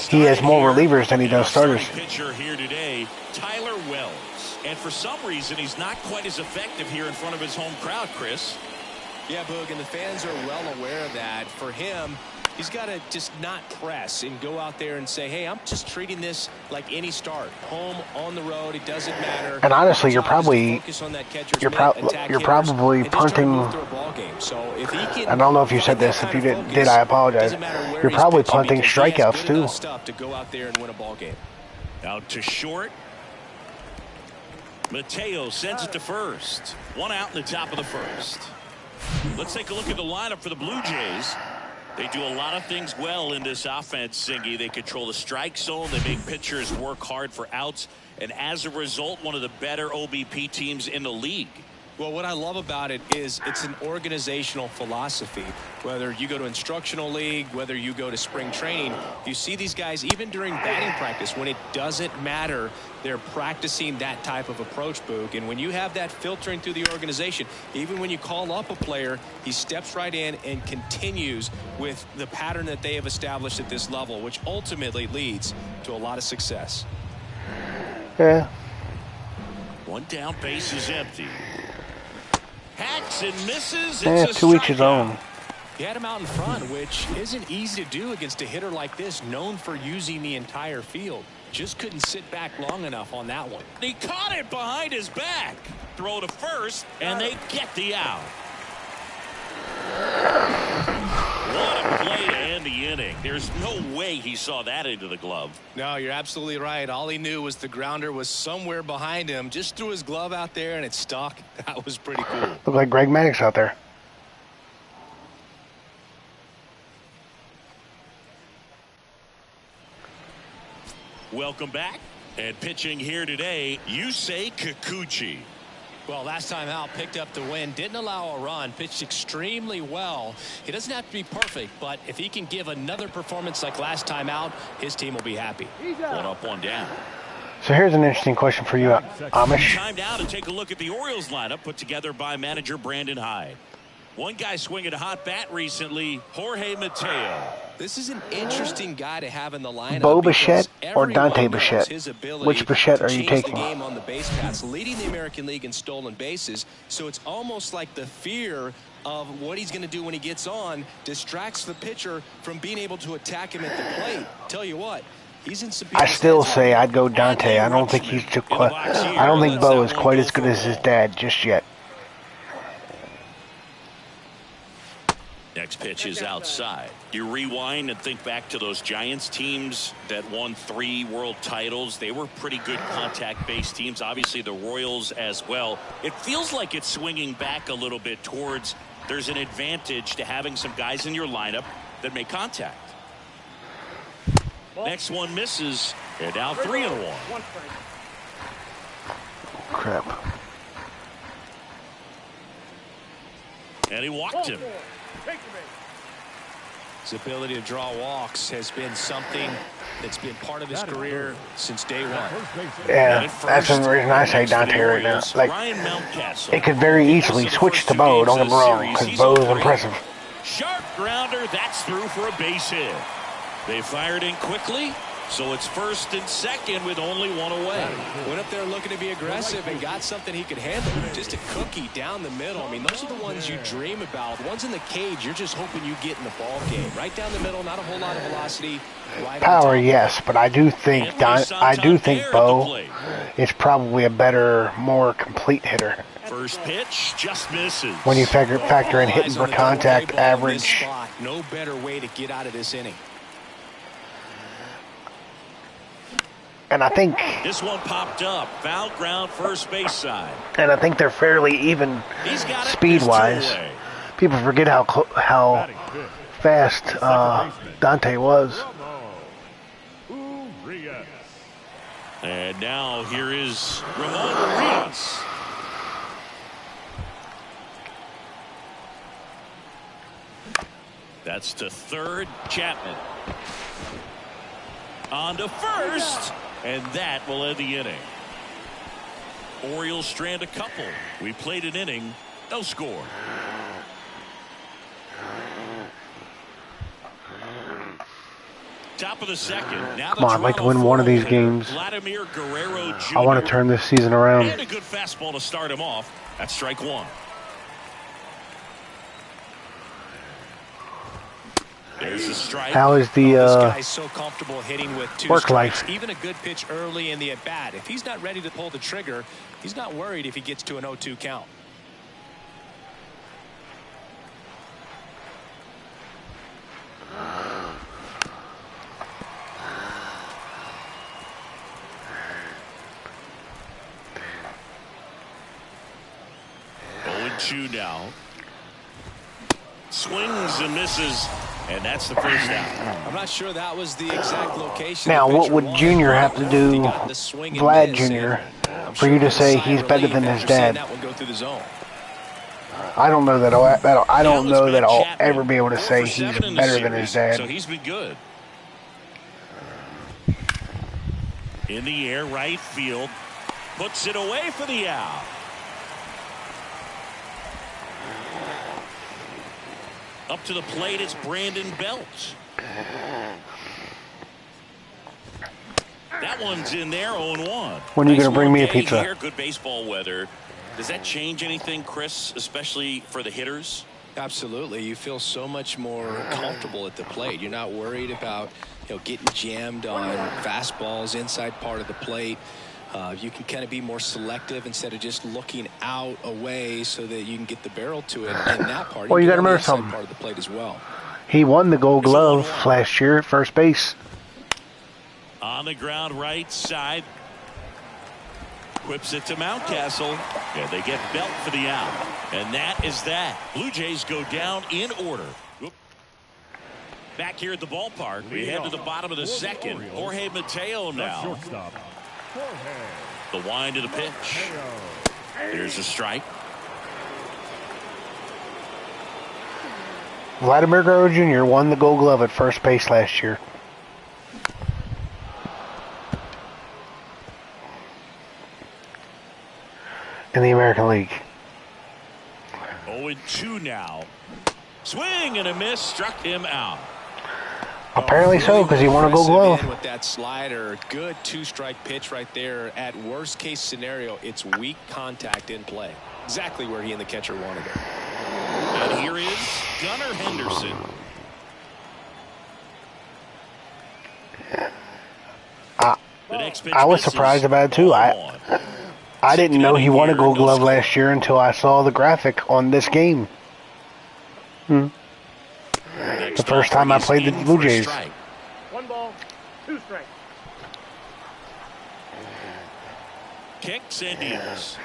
he has more relievers than he does starters. Pitcher here today, Tyler Wells, and for some reason he's not quite as effective here in front of his home crowd, Chris. Yeah, Boog, and the fans are well aware of that. For him, He's got to just not press and go out there and say, hey, I'm just treating this like any start. Home, on the road, it doesn't matter. And honestly, you're probably punting. I don't know if you said this. If you did, I apologize. You're probably punting strikeouts too. To go out there and win a ball game. Out to short. Mateo sends it to first. One out in the top of the first. Let's take a look at the lineup for the Blue Jays. They do a lot of things well in this offense, Singy. They control the strike zone. They make pitchers work hard for outs. And as a result, one of the better OBP teams in the league. Well, what I love about it is it's an organizational philosophy. Whether you go to instructional league, whether you go to spring training, you see these guys even during batting practice when it doesn't matter. They're practicing that type of approach, Boog. And when you have that filtering through the organization, even when you call up a player, he steps right in and continues with the pattern that they have established at this level, which ultimately leads to a lot of success. Yeah. One down, base is empty. Hacks and misses. To each his own. He had him out in front, which isn't easy to do against a hitter like this, known for using the entire field. Just couldn't sit back long enough on that one. He caught it behind his back. Throw to first, and they get the out. What a play to end the inning. There's no way he saw that into the glove. No, you're absolutely right. All he knew was the grounder was somewhere behind him. Just threw his glove out there, and it stuck. That was pretty cool. Looked like Greg Maddux out there. Welcome back. And pitching here today, Yusei Kikuchi. Well, last time out, picked up the win, didn't allow a run, pitched extremely well. He doesn't have to be perfect, but if he can give another performance like last time out, his team will be happy. One up, one down. So here's an interesting question for you, Amish. Time now to take a look at the Orioles lineup put together by manager Brandon Hyde. One guy swinging a hot bat recently, Jorge Mateo. This is an interesting guy to have in the lineup. Bo Bichette or Dante Bichette? Which Bichette are you taking? The game on the base paths, leading the American League in stolen bases. So it's almost like the fear of what he's going to do when he gets on distracts the pitcher from being able to attack him at the plate. Tell you what, he's in some. I still say I'd go Dante. I don't think he's too. I don't think Bo is quite as good as his dad just yet. Next pitch is outside. You rewind and think back to those Giants teams that won 3 world titles. They were pretty good contact-based teams. Obviously, the Royals as well. It feels like it's swinging back a little bit towards there's an advantage to having some guys in your lineup that make contact. Next one misses. They're down 3-1. Crap. And he walked him. His ability to draw walks has been something that's been part of his career since day one. Yeah, that's the reason I say Dante right now. Like, it could very easily switch to Bo, don't get me wrong, because Bo is impressive. Sharp grounder, that's through for a base hit. They fired in quickly, so it's first and second with only one away. Went up there looking to be aggressive and got something he could handle. Just a cookie down the middle. I mean, those are the ones you dream about. The ones in the cage, you're just hoping you get in the ball game. Right down the middle, not a whole lot of velocity. Right power, yes, but I do think Bo is probably a better, more complete hitter. First pitch just misses. When you factor in hitting for contact, average. No better way to get out of this inning. And I think this one popped up, foul ground, first base side. And I think they're fairly even speed-wise. People forget how fast Dante was. And now here is Ramon Urias. That's to third, Chapman. On to first. And that will end the inning. Orioles strand a couple. We played an inning. No score. Top of the second. Now come on, I'd like to win one of these games. I want to turn this season around. And a good fastball to start him off. That's strike one. There's a strike. How is the This guy's so comfortable hitting with 2 work strikes. life? Even a good pitch early in the at-bat. If he's not ready to pull the trigger, he's not worried if he gets to an 0-2 count. Two now. Swings and misses, and that's the first out. I'm not sure that was the exact location. Now, what would Junior have to do, Vlad Jr., for you to say he's better than his dad? I don't know that I don't know that I'll ever be able to say he's better than his dad. So he's been good. In the air, right field, puts it away for the out. Up to the plate, it's Brandon Belt. That one's in there, 0-1. When are you going to bring me a pizza? Here, good baseball weather. Does that change anything, Chris, especially for the hitters? Absolutely. You feel so much more comfortable at the plate. You're not worried about, getting jammed on fastballs inside part of the plate. You can kind of be more selective instead of just looking out away so that you can get the barrel to it in that part. Well, you got to remember something. Part of the plate as well. He won the Gold Glove last year at first base. On the ground, right side. Whips it to Mountcastle. And they get Belt for the out. And that is that. Blue Jays go down in order. Back here at the ballpark, we head to the bottom of the second. Jorge Mateo now. The wind to the pitch. Here's a strike. Vladimir Guerrero Jr. won the Gold Glove at first base last year. In the American League. 0-2 now. Swing and a miss, struck him out. Apparently so, because he won a Gold Glove. With that slider, good 2-strike pitch right there. At worst case scenario, it's weak contact in play. Exactly where he and the catcher wanted it. And here is Gunnar Henderson. I was surprised about it too. I didn't know he won a Gold Glove last year until I saw the graphic on this game. The first time I played the Blue Jays. 1 ball, 2 strikes. Kicks and deals.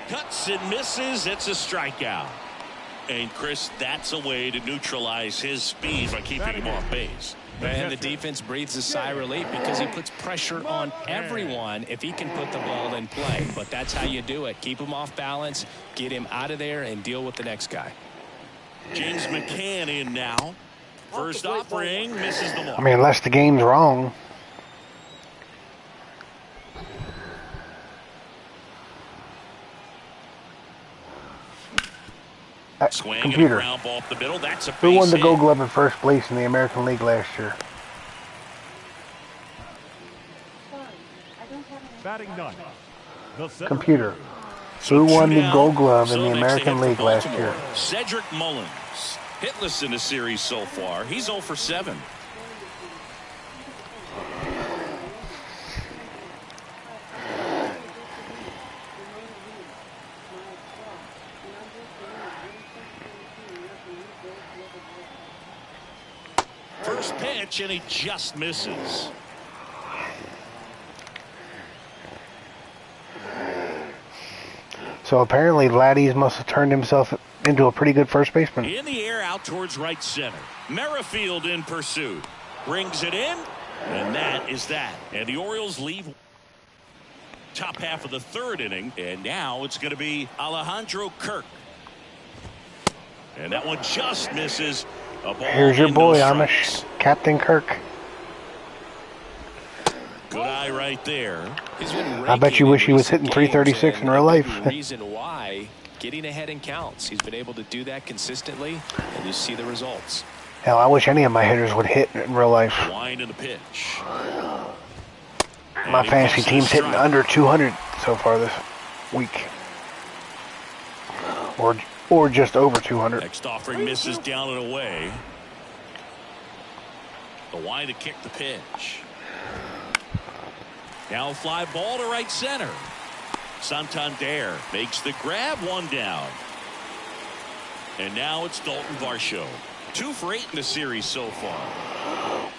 Cuts and misses. It's a strikeout. And Chris, that's a way to neutralize his speed by keeping him off base. And the defense breathes a sigh of relief because he puts pressure on everyone if he can put the ball in play. But that's how you do it. Keep him off balance, get him out of there, and deal with the next guy. James McCann in now. First offering, misses the ball. I mean, unless the game's wrong. Computer. Ground ball up the middle. That's a Who won the base Gold hit. Glove in first place in the American League last year? Batting ninth. The center. Computer. Who won the Gold Glove in the next they American head for League last Baltimore. year? Cedric Mullins. Hitless in the series so far. He's 0 for 7. First pitch, and he just misses. So apparently Vladdy's must have turned himself into a pretty good first baseman. In the air, out towards right center. Merrifield in pursuit. Brings it in, and that is that. And the Orioles leave top half of the third inning, and now it's going to be Alejandro Kirk. And that one just misses. A ball. Here's your boy, no Amish, strikes. Captain Kirk. Good eye right there. I bet you wish he was hitting 336 in real life. The reason why, getting ahead in counts. He's been able to do that consistently, and you see the results. Hell, I wish any of my hitters would hit in real life. Wind in the pitch. My fantasy team's hitting under 200 so far this week. Or just over 200. Next offering misses down and away. The line to kick the pitch. Now a fly ball to right center. Santander makes the grab, 1 down. And now it's Dalton Varsho. 2 for 8 in the series so far.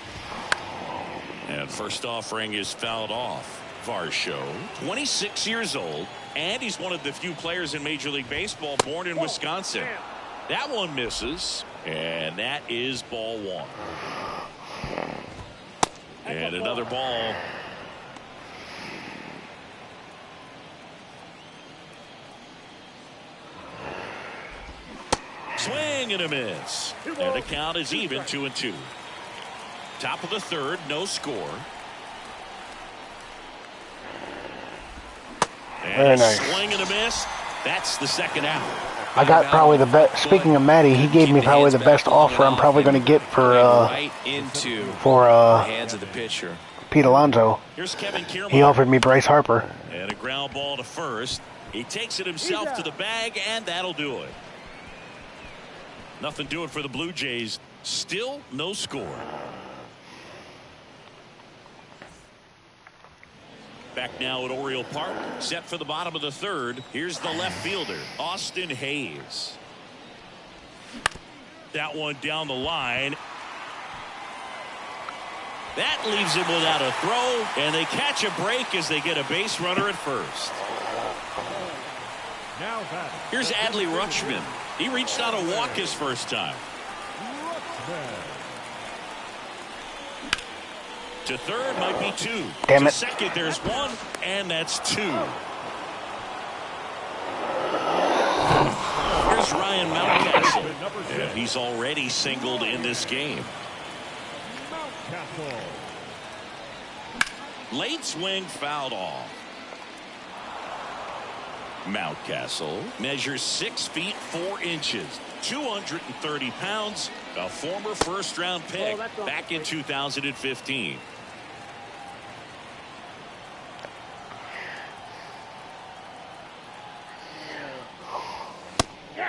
And first offering is fouled off. Varsho, 26 years old, and he's one of the few players in Major League Baseball born in Wisconsin. That one misses, and that is ball 1. And another ball. Swing and a miss. And the count is even, 2-2. Top of the 3rd, no score. And Very nice. Swing and a miss. That's the 2nd out. I got probably the best. Speaking of Matty, he gave me probably the best offer I'm probably going to get for hands of the pitcher. Pete Alonso. Here's Kevin Kiermaier. He offered me Bryce Harper. And a ground ball to first. He takes it himself to the bag, and that'll do it. Nothing doing for the Blue Jays. Still no score. Back now at Oriole Park, set for the bottom of the 3rd. Here's the left fielder, Austin Hayes. That one down the line. That leaves him without a throw, and they catch a break as they get a base runner at first. Now here's Adley Rutschman. He reached out a walk his first time. To 3rd might be 2. Damn it. To 2nd there's 1, and that's 2. Here's Ryan Mountcastle. And he's already singled in this game. Late swing fouled off. Mountcastle measures 6 feet 4 inches, 230 pounds, a former first-round pick back in 2015.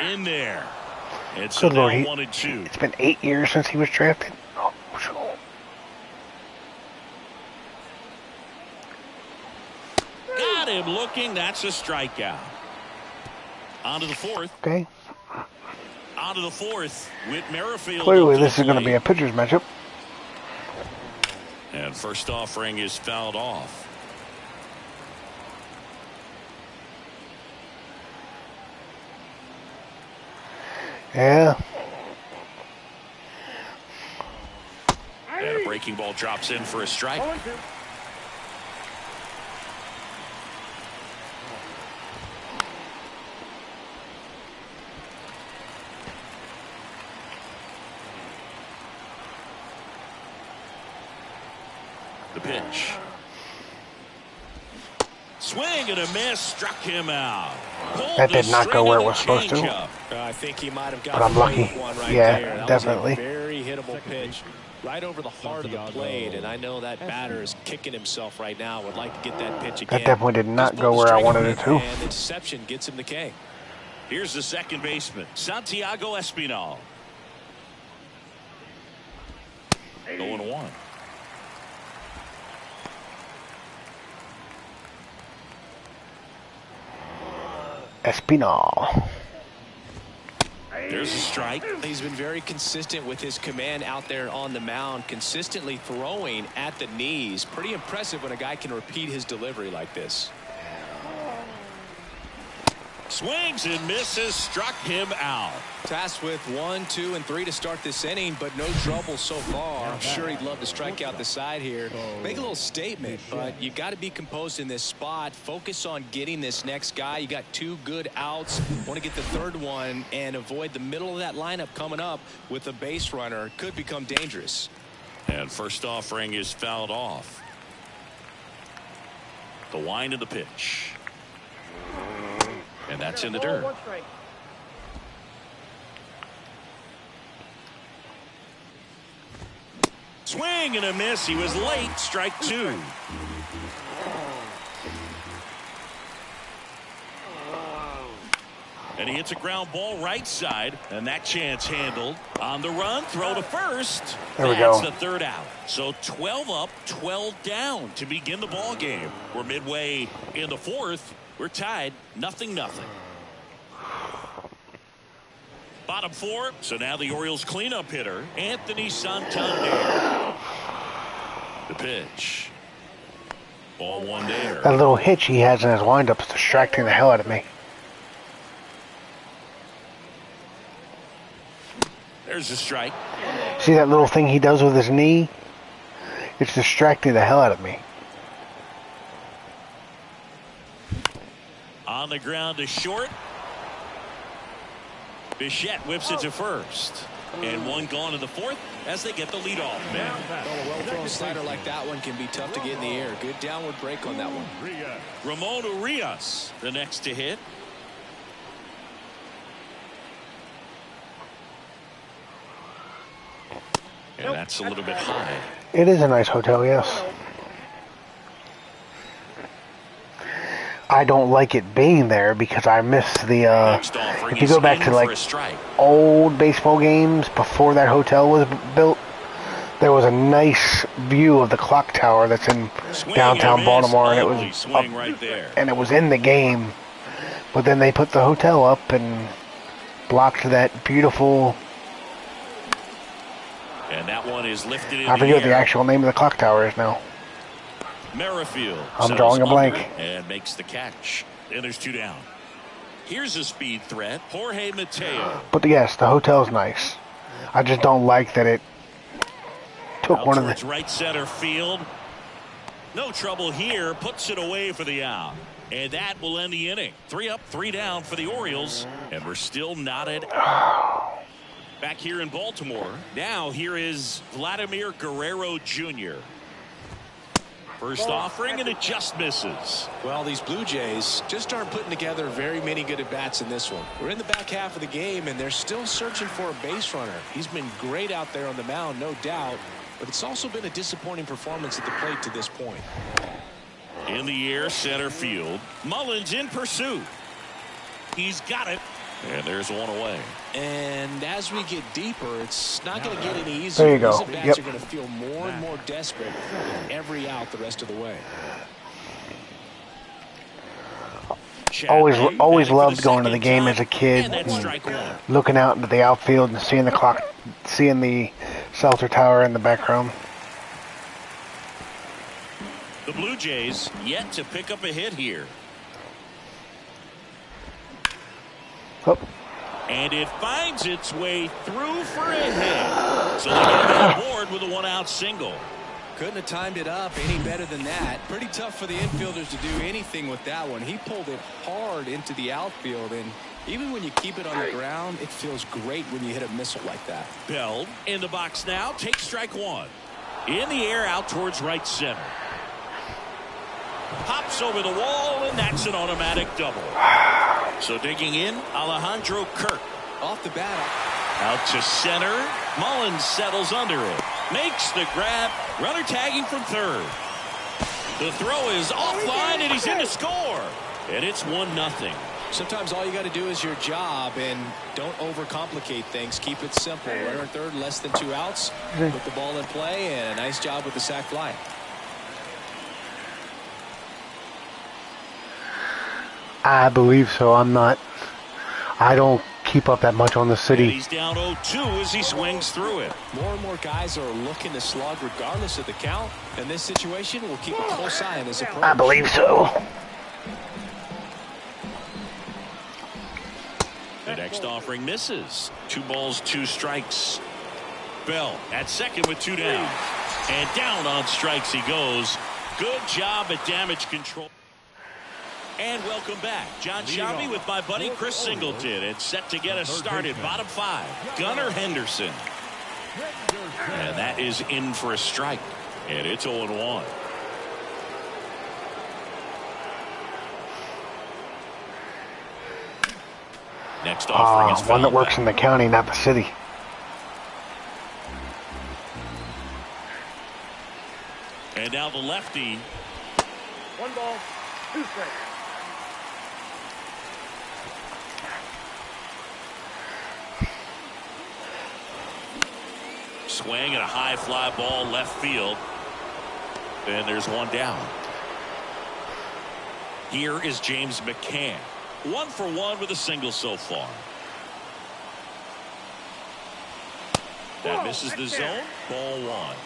In there. And so Good Lord, now 1-2. It's been 8 years since he was drafted. Oh, Got him looking. That's a strikeout. On to the 4th. okay. On to the 4th with Merrifield. Clearly, this is going to be a pitcher's matchup. And first offering is fouled off. Yeah. And a breaking ball drops in for a strike. The pitch. Swing and a miss, struck him out. That did not go where it was supposed to. I think he might have But got I'm lucky. one right Yeah, there. That definitely. Was a very hittable pitch right over the heart of the plate, and I know that batter is kicking himself right now. Would like to get that pitch again. That definitely did not go where I wanted it to. And the deception gets him the K. Here's the second baseman, Santiago Espinal. 0-1. Espinal. There's a strike. He's been very consistent with his command out there on the mound, consistently throwing at the knees. Pretty impressive when a guy can repeat his delivery like this. Swings and misses, struck him out. Tasked with 1, 2, and 3 to start this inning, but no trouble so far. I'm sure he'd love to strike out the side here. Make a little statement, but you got to be composed in this spot. Focus on getting this next guy. You got 2 good outs. Want to get the 3rd one and avoid the middle of that lineup coming up with a base runner. Could become dangerous. And first offering is fouled off. The wind of the pitch. And that's in the dirt. Swing and a miss. He was late. Strike 2. And he hits a ground ball right side, and that chance handled. On the run, throw to first. There we go. That's the third out. So 12 up, 12 down to begin the ball game. We're midway in the fourth. We're tied 0-0. Bottom four. So now the Orioles cleanup hitter, Anthony Santander. The pitch. Ball one there. That little hitch he has in his windup is distracting the hell out of me. There's a strike. See that little thing he does with his knee? It's distracting the hell out of me. On the ground to short. Bichette whips it to first. And one gone in the fourth as they get the leadoff man. Well, a well-thrown slider like that one can be tough to get in the air. Good downward break on that one. Ramon Urias, the next to hit. And that's a little bit high. It is a nice hotel, yes. I don't like it being there because I miss the, if you go back to like old baseball games before that hotel was built, there was a nice view of the clock tower that's in downtown Baltimore, and it was up, right there. and it was in the game, but then they put the hotel up and blocked that beautiful, And that one is lifted in I forget what the the air. actual name of the clock tower is now. Merrifield I'm drawing a blank. and makes the catch. And there's two down. Here's a speed threat. Jorge Mateo. But yes, the hotel's nice. I just don't like that it took Out one of towards the... right center field. No trouble here. Puts it away for the out. And that will end the inning. 3 up, 3 down for the Orioles. And we're still knotted. Back here in Baltimore. Now here is Vladimir Guerrero Jr. First offering, and it just misses. Well, these Blue Jays just aren't putting together very many good at-bats in this one. We're in the back half of the game, and they're still searching for a base runner. He's been great out there on the mound, no doubt, but it's also been a disappointing performance at the plate to this point. In the air, center field. Mullins in pursuit. He's got it. And there's one away. And as we get deeper, it's not going to get any easier. There you go. These at-bats are going to feel more and more desperate with every out the rest of the way. Always loved going to the game as a kid, And that's strike one. looking out into the outfield and seeing the clock, seeing the Seltzer Tower in the background. The Blue Jays yet to pick up a hit here. Oh. And it finds its way through for a hit. So they get on board with a 1-out single. Couldn't have timed it up any better than that. Pretty tough for the infielders to do anything with that one. He pulled it hard into the outfield, and even when you keep it on the ground, it feels great when you hit a missile like that. Bell in the box now. Takes strike one. In the air out towards right center. Pops over the wall, and that's an automatic double. So digging in, Alejandro Kirk. Off the bat. Out to center. Mullins settles under it. Makes the grab. Runner tagging from third. The throw is offline, and he's in to score. And it's 1-0. Sometimes all you got to do is your job, and don't overcomplicate things. Keep it simple. Runner at third, less than 2 outs. Put the ball in play, and a nice job with the sac fly. I believe so. I don't keep up that much on the And city. he's down 0-2 as he swings through it. More and more guys are looking to slug regardless of the count. In this situation, we'll keep a close eye on his approach. I believe so. The next offering misses. 2 balls, 2 strikes. Bell at second with 2 down. And down on strikes he goes. Good job at damage control. And welcome back. John Shelby with my buddy Chris Singleton. It's set to get us started. Bottom 5. Gunnar Henderson. And that is in for a strike. And it's 0-1. Next offering is One fouled that works back. in the county, not the city. And now the lefty. 1 ball, 2 strikes. swing and a high fly ball left field. And there's one down. Here is James McCann. 1 for 1 with a single so far. That misses the zone. Ball 1.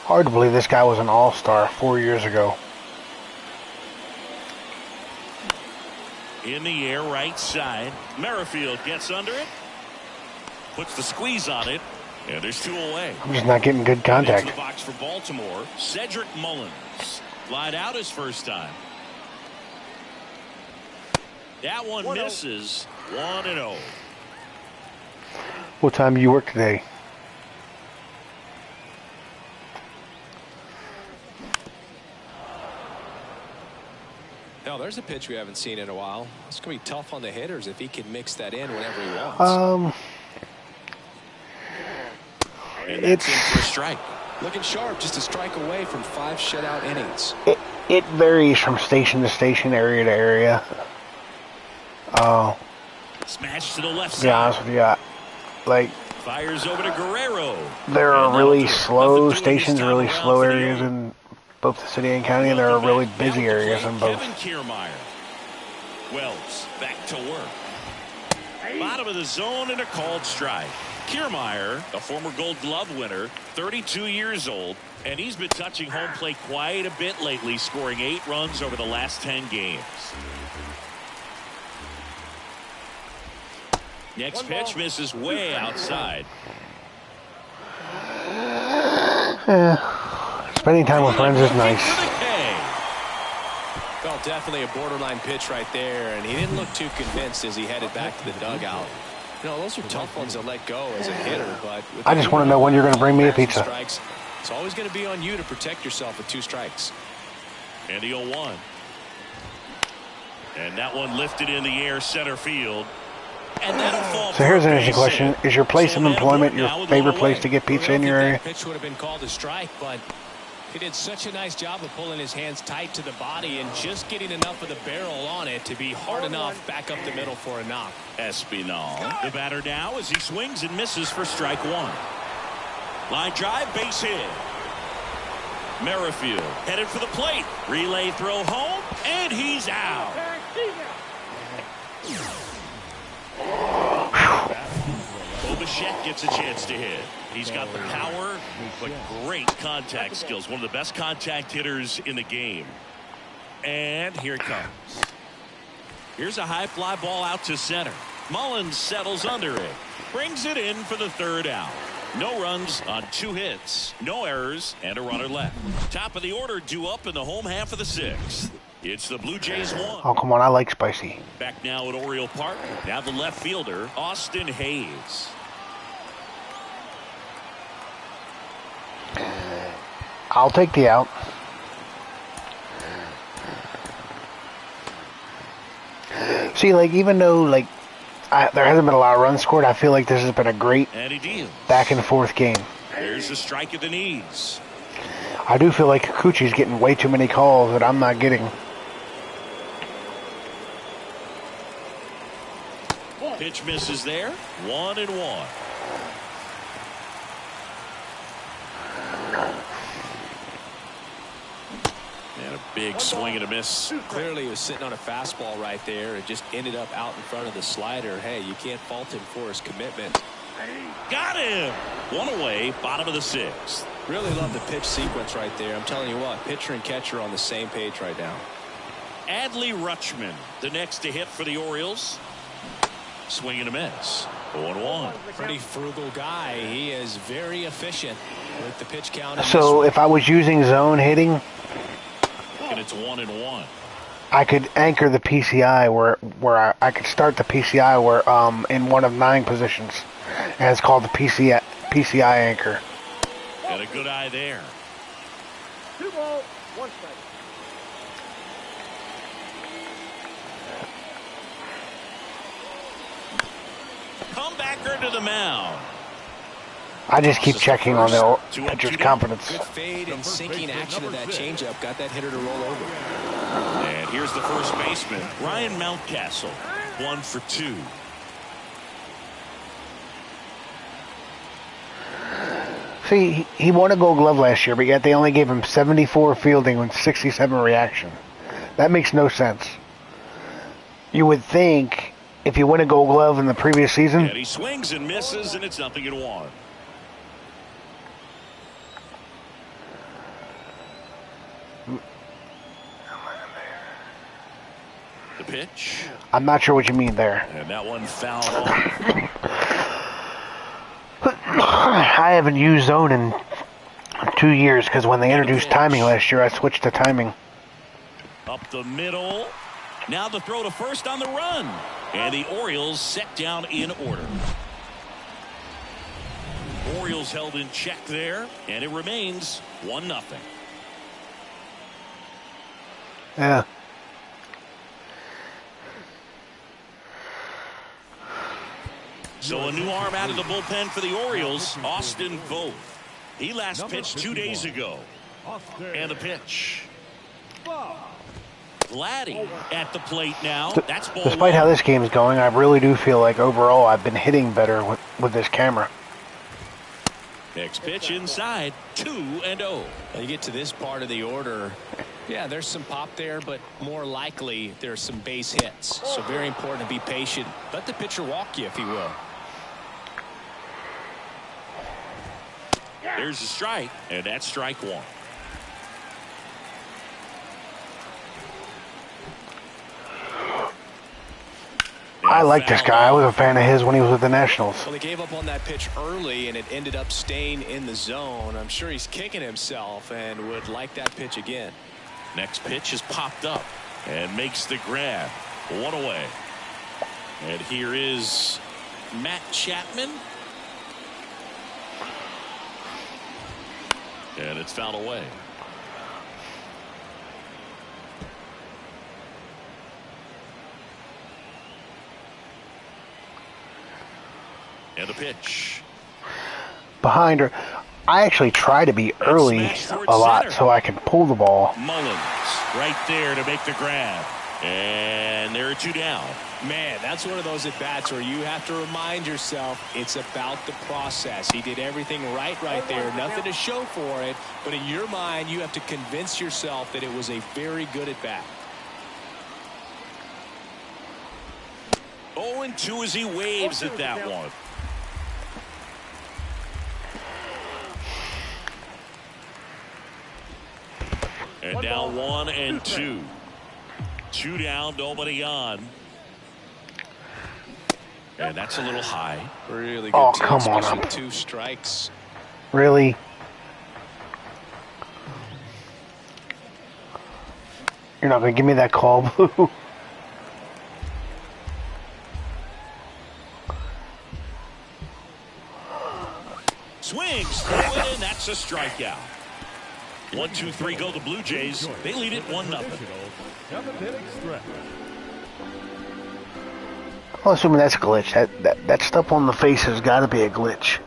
Hard to believe this guy was an all-star 4 years ago. In the air, right side. Merrifield gets under it. Puts the squeeze on it. And there's 2 away. I'm just not getting good contact. Into the box for Baltimore. Cedric Mullins. Flied out his first time. That one misses. 1-0. What time do you work today? No, there's a pitch we haven't seen in a while. It's going to be tough on the hitters if he can mix that in whenever he wants. It's in for a strike. Looking sharp, just a strike away from 5 shutout innings. It varies from station to station, area to area. Smash to the left side. To be honest with you, like, fires over to Guerrero. there are really slow stations, really slow areas in both the city and county, and there are really busy areas in both. Kevin Kiermaier. Wells back to work. Bottom of the zone and a called strike. Kiermaier, a former Gold Glove winner, 32 years old, and he's been touching home plate quite a bit lately, scoring 8 runs over the last 10 games. Next pitch misses way outside. Spending time with friends is nice. Well, definitely a borderline pitch right there, and he didn't look too convinced as he headed back to the dugout. You know, those are tough ones to let go as a hitter, but I just want to know when you're going to bring me a pizza. Strikes, it's always going to be on you to protect yourself with 2 strikes. And the 0-1. And that one lifted in the air center field. And that'll fall. So here's an interesting question. Is your place of employment your favorite place to get pizza in your area? That pitch would have been called a strike, but he did such a nice job of pulling his hands tight to the body and just getting enough of the barrel on it to be hard enough back up the middle for a knock. Espinal, the batter now as he swings and misses for strike 1. Line drive, base hit. Merrifield headed for the plate. Relay throw home, and he's out. Bichette gets a chance to hit. He's got the power, but great contact skills. One of the best contact hitters in the game. And here it comes. Here's a high fly ball out to center. Mullins settles under it. Brings it in for the 3rd out. No runs on 2 hits. No errors and a runner left. Top of the order due up in the home half of the 6th. It's the Blue Jays 1. Oh, come on. I like spicy. Back now at Oriole Park. Now the left fielder, Austin Hayes. I'll take the out. See, like, even though, like, there hasn't been a lot of runs scored, I feel like this has been a great back and forth game. There's a strike at the knees. I do feel like Kikuchi's getting way too many calls that I'm not getting. Pitch misses there. 1-1. And a big swing and a miss. Clearly he was sitting on a fastball right there and just ended up out in front of the slider. Hey, you can't fault him for his commitment. Got him. 1 away, bottom of the 6th. Really love the pitch sequence right there. I'm telling you what, pitcher and catcher on the same page right now. Adley Rutschman, the next to hit for the Orioles. Swing and a miss. 0-1. Pretty frugal guy. He is very efficient with the pitch count. So if I was using zone hitting, and it's 1-1. I could anchor the PCI where I could start the PCI where in one of 9 positions, and it's called the PCI anchor. And a good eye there. 2 balls, 1 strike. Comebacker to the mound. I just keep checking on the pitcher's confidence. Good fade and sinking action of that changeup got that hitter to roll over. And here's the first baseman, Ryan Mountcastle. 1 for 2. See, he won a Gold Glove last year, but yet they only gave him 74 fielding and 67 reaction. That makes no sense. You would think if you win a Gold Glove in the previous season... And he swings and misses, and it's 0-1. The pitch. I'm not sure what you mean there. And that one fouled off. I haven't used zone in 2 years because when they introduced timing last year, I switched to timing. Up the middle. Now the throw to first on the run. And the Orioles set down in order. Orioles held in check there, and it remains 1-0. Yeah. So a new arm out of the bullpen for the Orioles, Austin Vogt. He last pitched 2 days ago. And the pitch. Vladdy at the plate now. That's ball Despite how this game is going, I really do feel like overall I've been hitting better with this camera. Next pitch inside, 2-0. Now you get to this part of the order. Yeah, there's some pop there, but more likely there's some base hits. So very important to be patient. Let the pitcher walk you, if he will. There's a strike, and that's strike one. I like this guy. I was a fan of his when he was with the Nationals. Well, he gave up on that pitch early, and it ended up staying in the zone. I'm sure he's kicking himself and would like that pitch again. Next pitch is popped up and makes the grab. One away. And here is Matt Chapman. And it's fouled away. And the pitch. Behind her. I actually try to be early a lot so I can pull the ball. Mullins right there to make the grab. And there are two down. Man, that's one of those at-bats where you have to remind yourself it's about the process. He did everything right there. Nothing to show for it. But in your mind, you have to convince yourself that it was a very good at-bat. 0-2 as he waves at that one. And now 1-2. Two down, nobody on. And that's a little high. Really good. Oh, come on. Especially 2 strikes. Really? You're not going to give me that call, Blue? Swings through it, and that's a strikeout. 1-2-3 go the Blue Jays. They lead it 1-0. I'm assuming that's a glitch. That stuff on the face has got to be a glitch.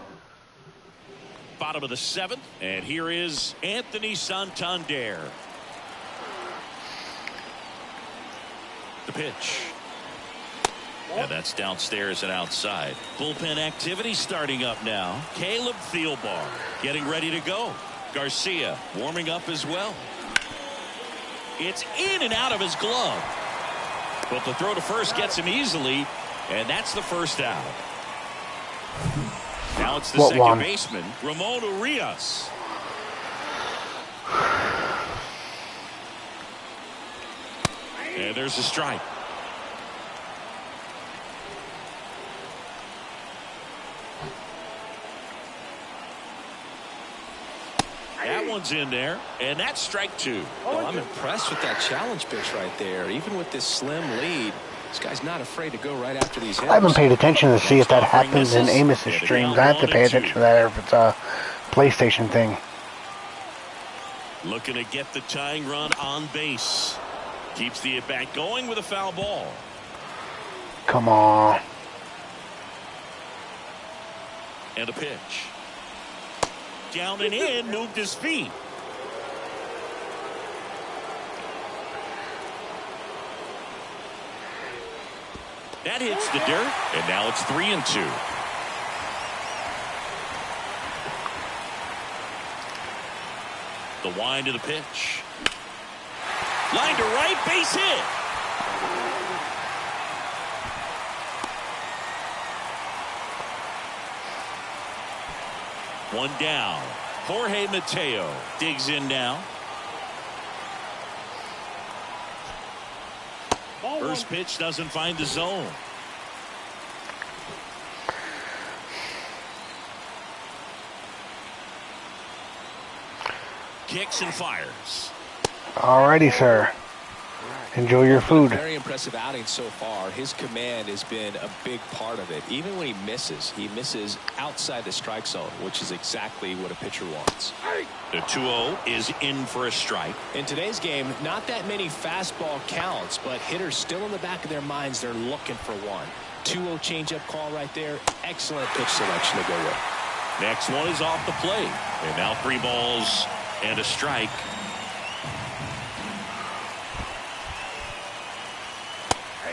Bottom of the 7th, and here is Anthony Santander. The pitch. And that's downstairs and outside. Bullpen activity starting up now. Caleb Thielbar getting ready to go. Garcia warming up as well. It's in and out of his glove. But the throw to first gets him easily, and that's the first out. Now it's the second baseman, Ramon Urias. And there's a strike. That one's in there, and that's strike 2. Well, I'm impressed with that challenge pitch right there. Even with this slim lead, this guy's not afraid to go right after these hitters. I haven't paid attention to see if that happens in Amos's streams. I have to pay attention to that if it's a PlayStation thing. Looking to get the tying run on base. Keeps the at-bat going with a foul ball. Come on. And a pitch. Down and in, moved his feet. That hits the dirt, and now it's 3-2. The wind of the pitch. Line to right, base hit. One down. Jorge Mateo digs in now. First pitch doesn't find the zone. Kicks and fires. Alrighty, sir. Enjoy your food. Very impressive outing so far. His command has been a big part of it. Even when he misses outside the strike zone, which is exactly what a pitcher wants. The 2-0 is in for a strike. In today's game, not that many fastball counts, but hitters still in the back of their minds, they're looking for one. 2-0 changeup call right there. Excellent pitch selection to go with. Next one is off the plate. And now 3 balls and a strike.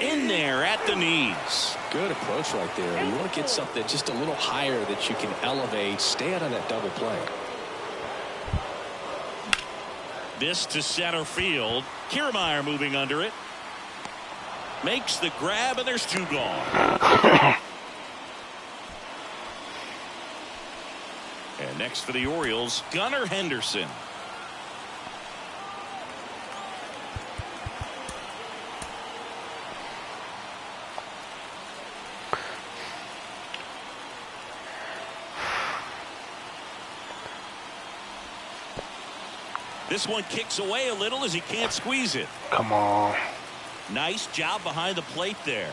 In there at the knees. Good approach right there. You want to get something just a little higher that you can elevate. Stay out of that double play. This to center field. Kiermaier moving under it. Makes the grab, and there's 2 gone. And next for the Orioles, Gunnar Henderson. This one kicks away a little as he can't squeeze it. Come on. Nice job behind the plate there.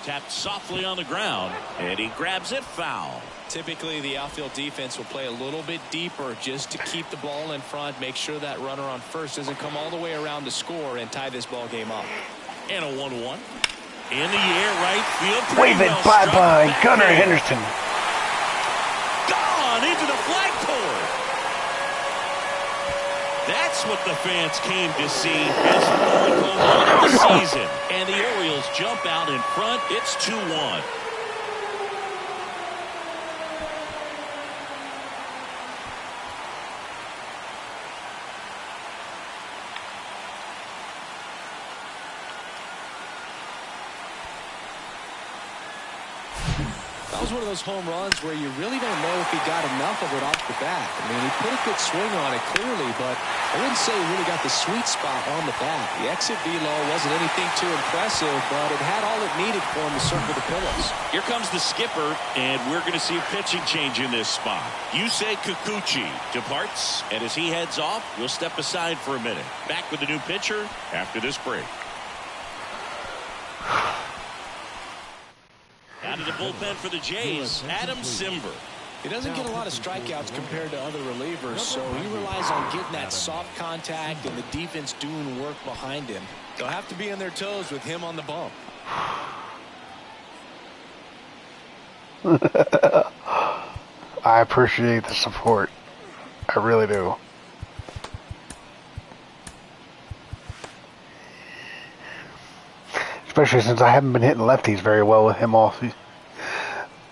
Tapped softly on the ground, and he grabs it foul. Typically, the outfield defense will play a little bit deeper just to keep the ball in front, make sure that runner on first doesn't come all the way around to score and tie this ball game up. And a 1-1. In the air, right field. Wave it bye-bye, Gunnar Henderson. Gone into the flagpole. That's what the fans came to see. His fourth home run of the season. And the Orioles jump out in front. It's 2-1. That was one of those home runs where you really don't know if he got enough of it off the bat. I mean, he put a good swing on it clearly, but I wouldn't say he really got the sweet spot on the bat. The exit velo wasn't anything too impressive, but it had all it needed for him to circle the pillows. Here comes the skipper, and we're going to see a pitching change in this spot. Yusei Kikuchi departs, and as he heads off, we'll step aside for a minute. Back with the new pitcher after this break. Out of the bullpen for the Jays, Adam Simber. He doesn't get a lot of strikeouts compared to other relievers, so he relies on getting that soft contact and the defense doing work behind him. They'll have to be on their toes with him on the bump. I appreciate the support. I really do. Especially since I haven't been hitting lefties very well with him all season.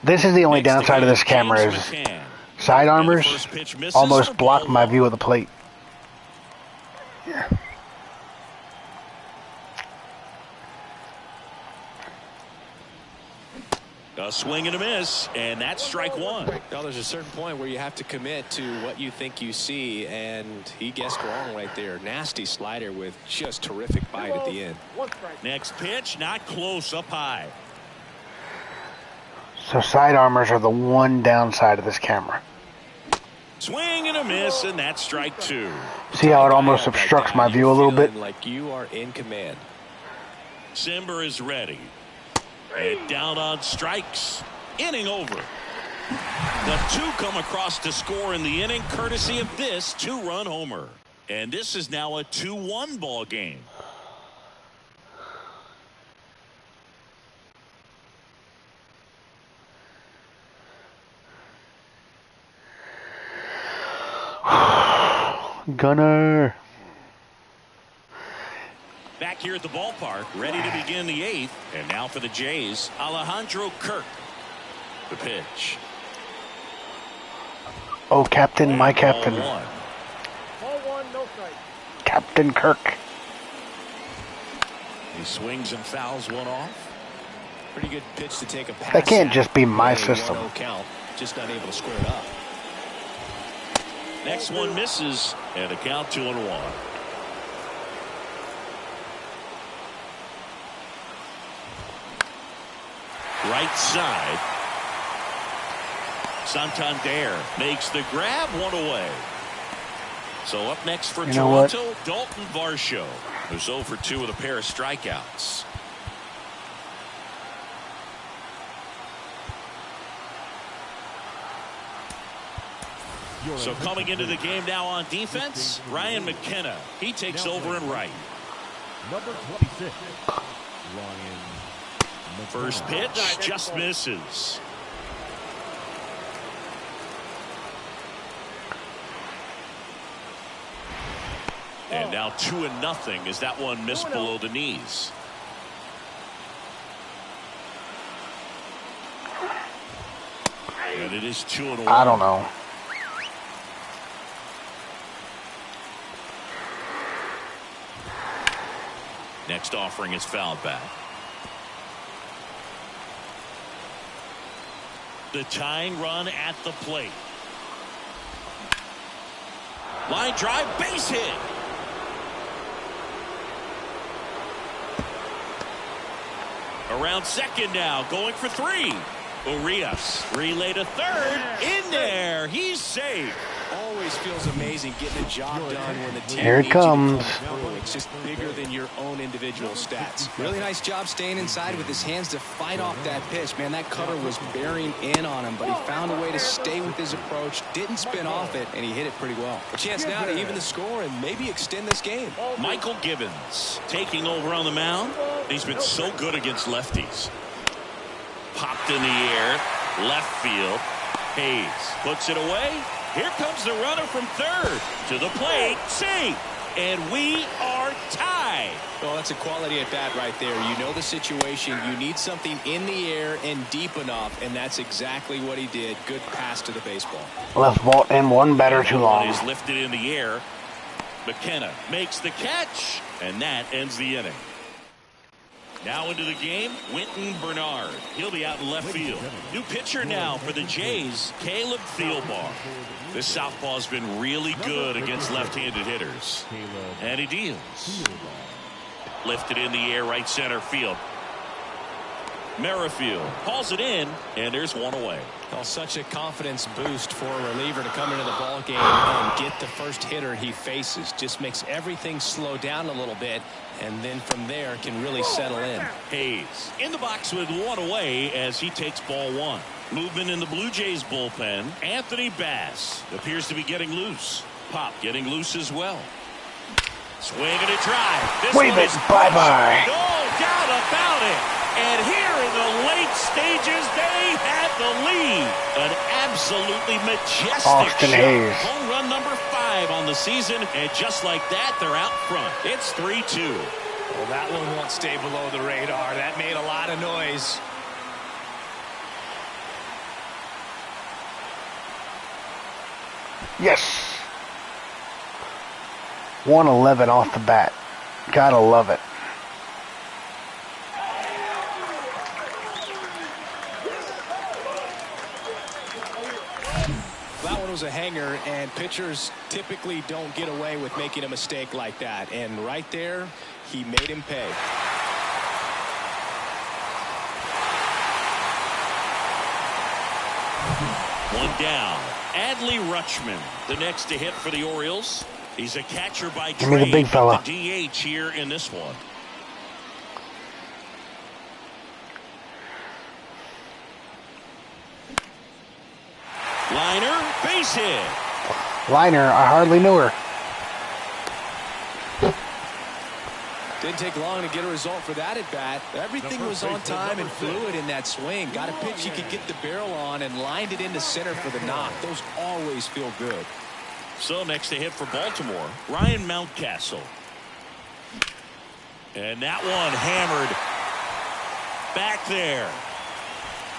This is the only downside of this camera is side armors almost block my view of the plate. Yeah. A swing and a miss, and that's strike 1. Well, there's a certain point where you have to commit to what you think you see, and he guessed wrong right there. Nasty slider with just terrific bite at the end. Next pitch, not close, up high. So side armors are the one downside of this camera. Swing and a miss, and that's strike 2. See how it almost obstructs my view a little bit? Like you are in command. Simber is ready. And down on strikes. Inning over. The 2 come across to score in the inning, courtesy of this 2-run homer. And this is now a 2-1 ball game. Gunner. Back back here at the ballpark, ready to begin the 8th. And now for the Jays, Alejandro Kirk. The pitch. Oh, Captain, my Captain. Ball 1. Ball 1, no strike. Captain Kirk. He swings and fouls one off. Pretty good pitch to take a pass. That can't at. just be my Really system. 1-0 count. Just not able to square it up. Next one misses, and a count 2-1. Right side. Santander makes the grab, one away. So up next for Toronto, Dalton Varsho, who's 0 for 2 with a pair of strikeouts. So coming into the game now on defense, Ryan McKenna. He takes over in right. Number 26, Ryan. First pitch just misses. And now 2-0 as that one missed below the knees. And it is 2-1. I don't know. Next offering is fouled back. The tying run at the plate. Line drive, base hit. Around second now, going for 3. Urias relay to third. In there, he's safe. Always feels amazing getting a job done when the team Here it needs you to come comes. through. It's just bigger than your own individual stats. Really nice job staying inside with his hands to fight off that pitch. Man, that cutter was bearing in on him, but he found a way to stay with his approach, didn't spin off it, and he hit it pretty well. A chance now to even the score and maybe extend this game. Michael Gibbons taking over on the mound. He's been so good against lefties. Popped in the air, left field. Hayes puts it away. Here comes the runner from third to the plate. Safe. And we are tied. Well, that's a quality at bat right there. You know the situation. You need something in the air and deep enough, and that's exactly what he did. Good pass to the baseball. Left vault and one batter too long. Is lifted in the air. McKenna makes the catch, and that ends the inning. Now into the game, Winton Bernard. He'll be out in left field. New pitcher now for the Jays, Caleb Thielbar. This southpaw's been really good against left-handed hitters. And he deals. Lifted in the air, right center field. Merrifield hauls it in, and there's one away. Well, such a confidence boost for a reliever to come into the ball game and get the first hitter he faces. Just makes everything slow down a little bit, and then from there can really settle in. Hayes in the box with one away as he takes ball 1. Movement in the Blue Jays bullpen. Anthony Bass appears to be getting loose. Pop getting loose as well. Swing and a drive. This Wave one it, is bye-bye. no doubt about it. And here in the late stages, they had the lead. An absolutely majestic Austin shot. Hayes. Home run number 5 on the season. And just like that, they're out front. It's 3-2. Well, that one won't stay below the radar. That made a lot of noise. Yes. 111 off the bat. Gotta love it. That one was a hanger, and pitchers typically don't get away with making a mistake like that. And right there, he made him pay. One down. Adley Rutschman, the next to hit for the Orioles. He's a catcher by Give me the trade, big fella. the DH here in this one. Liner, base hit. Liner, I hardly knew her. Didn't take long to get a result for that at bat. Everything was on time and fluid in that swing. Got a pitch he could get the barrel on and lined it into center for the knock. Those always feel good. So next to hit for Baltimore, Ryan Mountcastle. And that one hammered back there.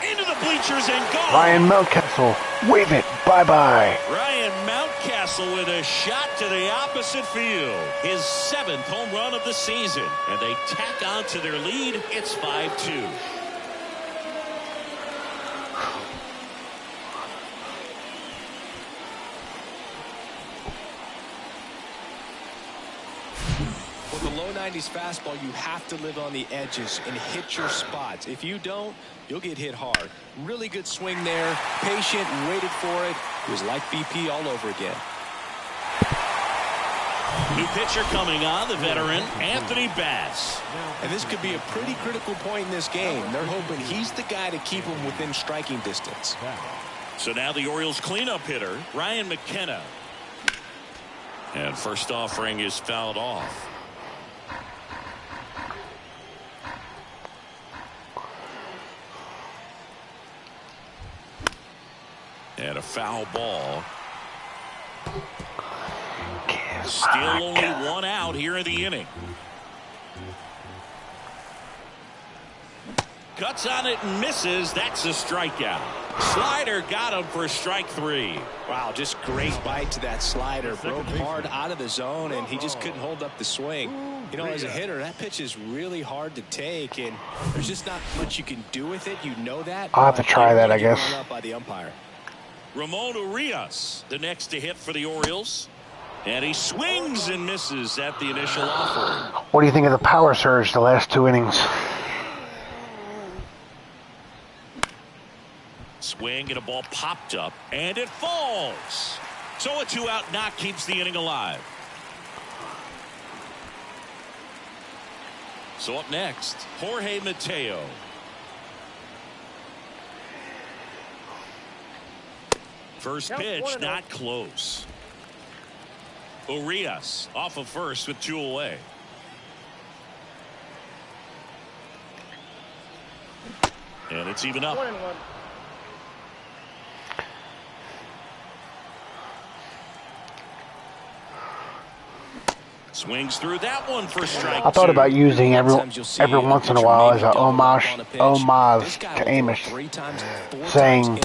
Into the bleachers and gone. Ryan Mountcastle, wave it, bye-bye. Ryan Mountcastle with a shot to the opposite field. His 7th home run of the season. And they tack on to their lead. It's 5-2. With the low 90s fastball, you have to live on the edges and hit your spots. If you don't, you'll get hit hard. Really good swing there. Patient, waited for it. It was like BP all over again. New pitcher coming on, the veteran, Anthony Bass. And this could be a pretty critical point in this game. They're hoping he's the guy to keep them within striking distance. So now the Orioles cleanup hitter, Ryan McKenna. And first offering is fouled off. And a foul ball. Still only one out here in the inning. Cuts on it and misses. That's a strikeout. Slider got him for strike 3. Wow, just great bite to that slider. Broke hard out of the zone, and he just couldn't hold up the swing. You know, as a hitter, that pitch is really hard to take, and there's just not much you can do with it. You know that. I'll have to try that, I guess. Run up by the umpire. Ramon Urias, the next to hit for the Orioles. And he swings and misses at the initial offering. What do you think of the power surge the last 2 innings? Swing and a ball popped up, and it falls. So a 2-out knock keeps the inning alive. So up next, Jorge Mateo. First pitch, not close. Urias off of first with 2 away. And it's even up. 1-1. Swings through that one for strike 2. I thought about using every once in a while as an homage to Amos, saying,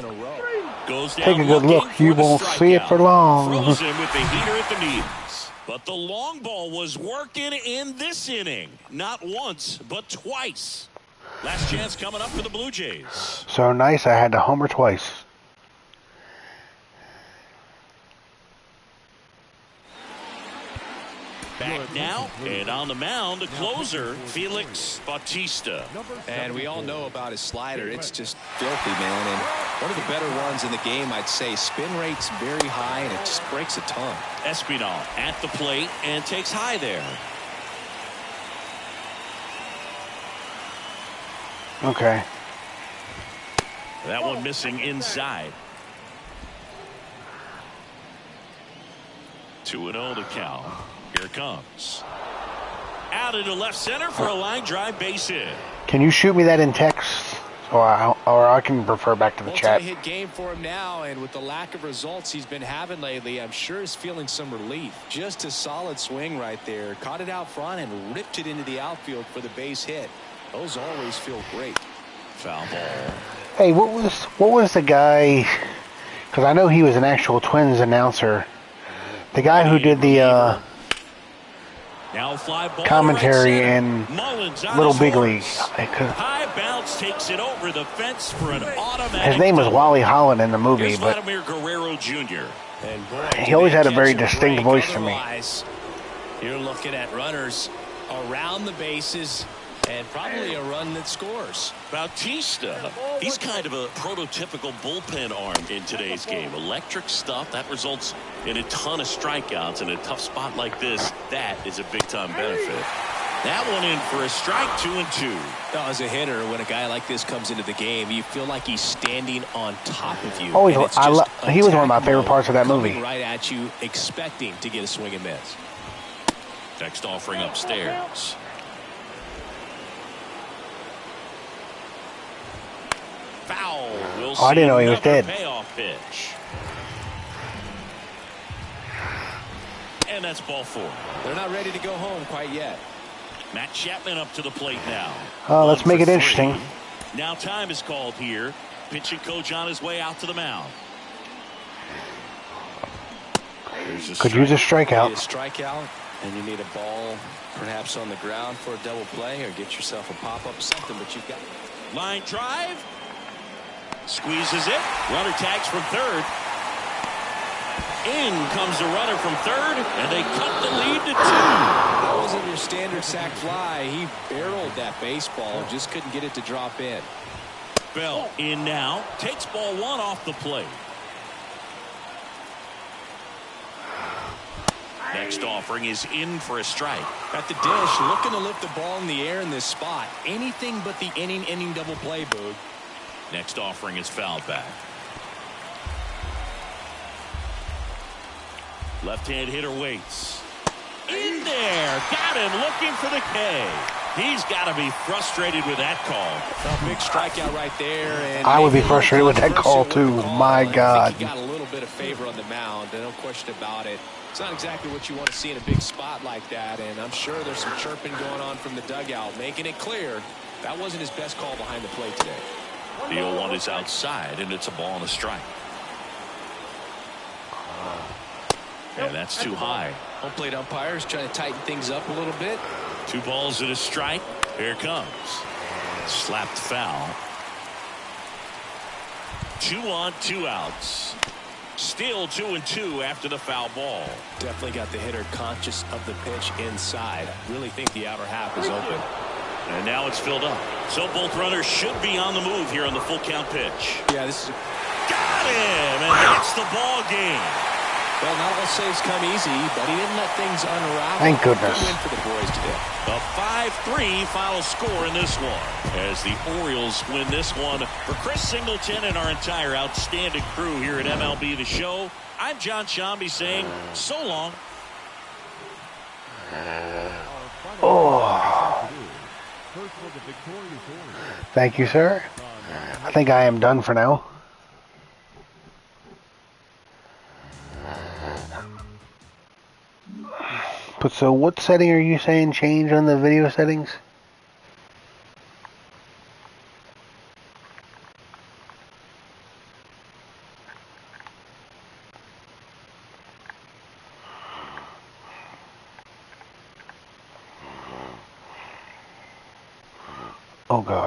take a good look, you won't see it for long. Frozen with the heater at the knees. But the long ball was working in this inning. Not once, but twice. Last chance coming up for the Blue Jays. So nice, I had to homer twice. Back now, and on the mound, the closer, Felix Bautista. And we all know about his slider. It's just filthy, man. And one of the better ones in the game, I'd say. Spin rate's very high, and it just breaks a ton. Espinal at the plate and takes high there. Okay. That one missing inside. 2-0 the count. Here it comes. Out into left center for a line drive base hit. Can you shoot me that in text? Or I can refer back to the chat. Multi-hit game for him now, and with the lack of results he's been having lately, I'm sure he's feeling some relief. Just a solid swing right there. Caught it out front and ripped it into the outfield for the base hit. Those always feel great. Foul ball. Hey, what was the guy? Because I know he was an actual Twins announcer. The guy who did the now fly ball commentary right in Mullins Little Big League. High bounce takes it over the fence for an automatic. His name was Wally Holland in the movie, Here's but Vladimir Guerrero Jr. And boy, he always had a very distinct voice to me. You're looking at runners around the bases and probably a run that scores. Bautista, he's kind of a prototypical bullpen arm in today's game. Electric stuff that results in a ton of strikeouts in a tough spot like this. That is a big-time benefit. That one in for a strike, 2-2. Now, as a hitter, when a guy like this comes into the game, you feel like he's standing on top of you. Oh, he was one of my favorite parts of that movie. Right at you, expecting to get a swing and miss. Next offering upstairs. Foul. We'll I didn't know he was dead. Payoff pitch. And that's ball 4. They're not ready to go home quite yet. Matt Chapman up to the plate now. Let's make it interesting. Now time is called here. Pitching coach on his way out to the mound. Could use a strikeout. You need a strikeout, and you need a ball perhaps on the ground for a double play, or get yourself a pop-up, something, but you've got... Line drive. Squeezes it. Runner tags from third. In comes the runner from third, and they cut the lead to 2. That wasn't your standard sac fly. He barreled that baseball, just couldn't get it to drop in. Bell in now. Takes ball 1 off the plate. Next offering is in for a strike. At the dish, looking to lift the ball in the air in this spot. Anything but the inning double play, Boog. Next offering is fouled back. Left-hand hitter waits. In there. Got him looking for the K. He's got to be frustrated with that call. A big strikeout right there. And I would be frustrated with that call, too. My God. I think he got a little bit of favor on the mound. No question about it. It's not exactly what you want to see in a big spot like that, and I'm sure there's some chirping going on from the dugout, making it clear that wasn't his best call behind the plate today. The 0-1 is outside, and it's a ball and a strike. And that's too high. Home plate umpires trying to tighten things up a little bit. 2 balls and a strike. Here it comes. Slapped foul. 2 on, 2 outs. Still 2-2 after the foul ball. Definitely got the hitter conscious of the pitch inside. Really think the outer half is open. And now it's filled up. So both runners should be on the move here on the full count pitch. Yeah, this is... Got him! And that's the ball game. Well, not all saves come easy, but he didn't let things unravel. Thank goodness. Good win for the boys today. A 5-3 final score in this one as the Orioles win this one. For Chris Singleton and our entire outstanding crew here at MLB The Show, I'm John Shambi saying so long. Oh. Thank you, sir. I think I am done for now. But so what setting are you saying change on the video settings? Oh God.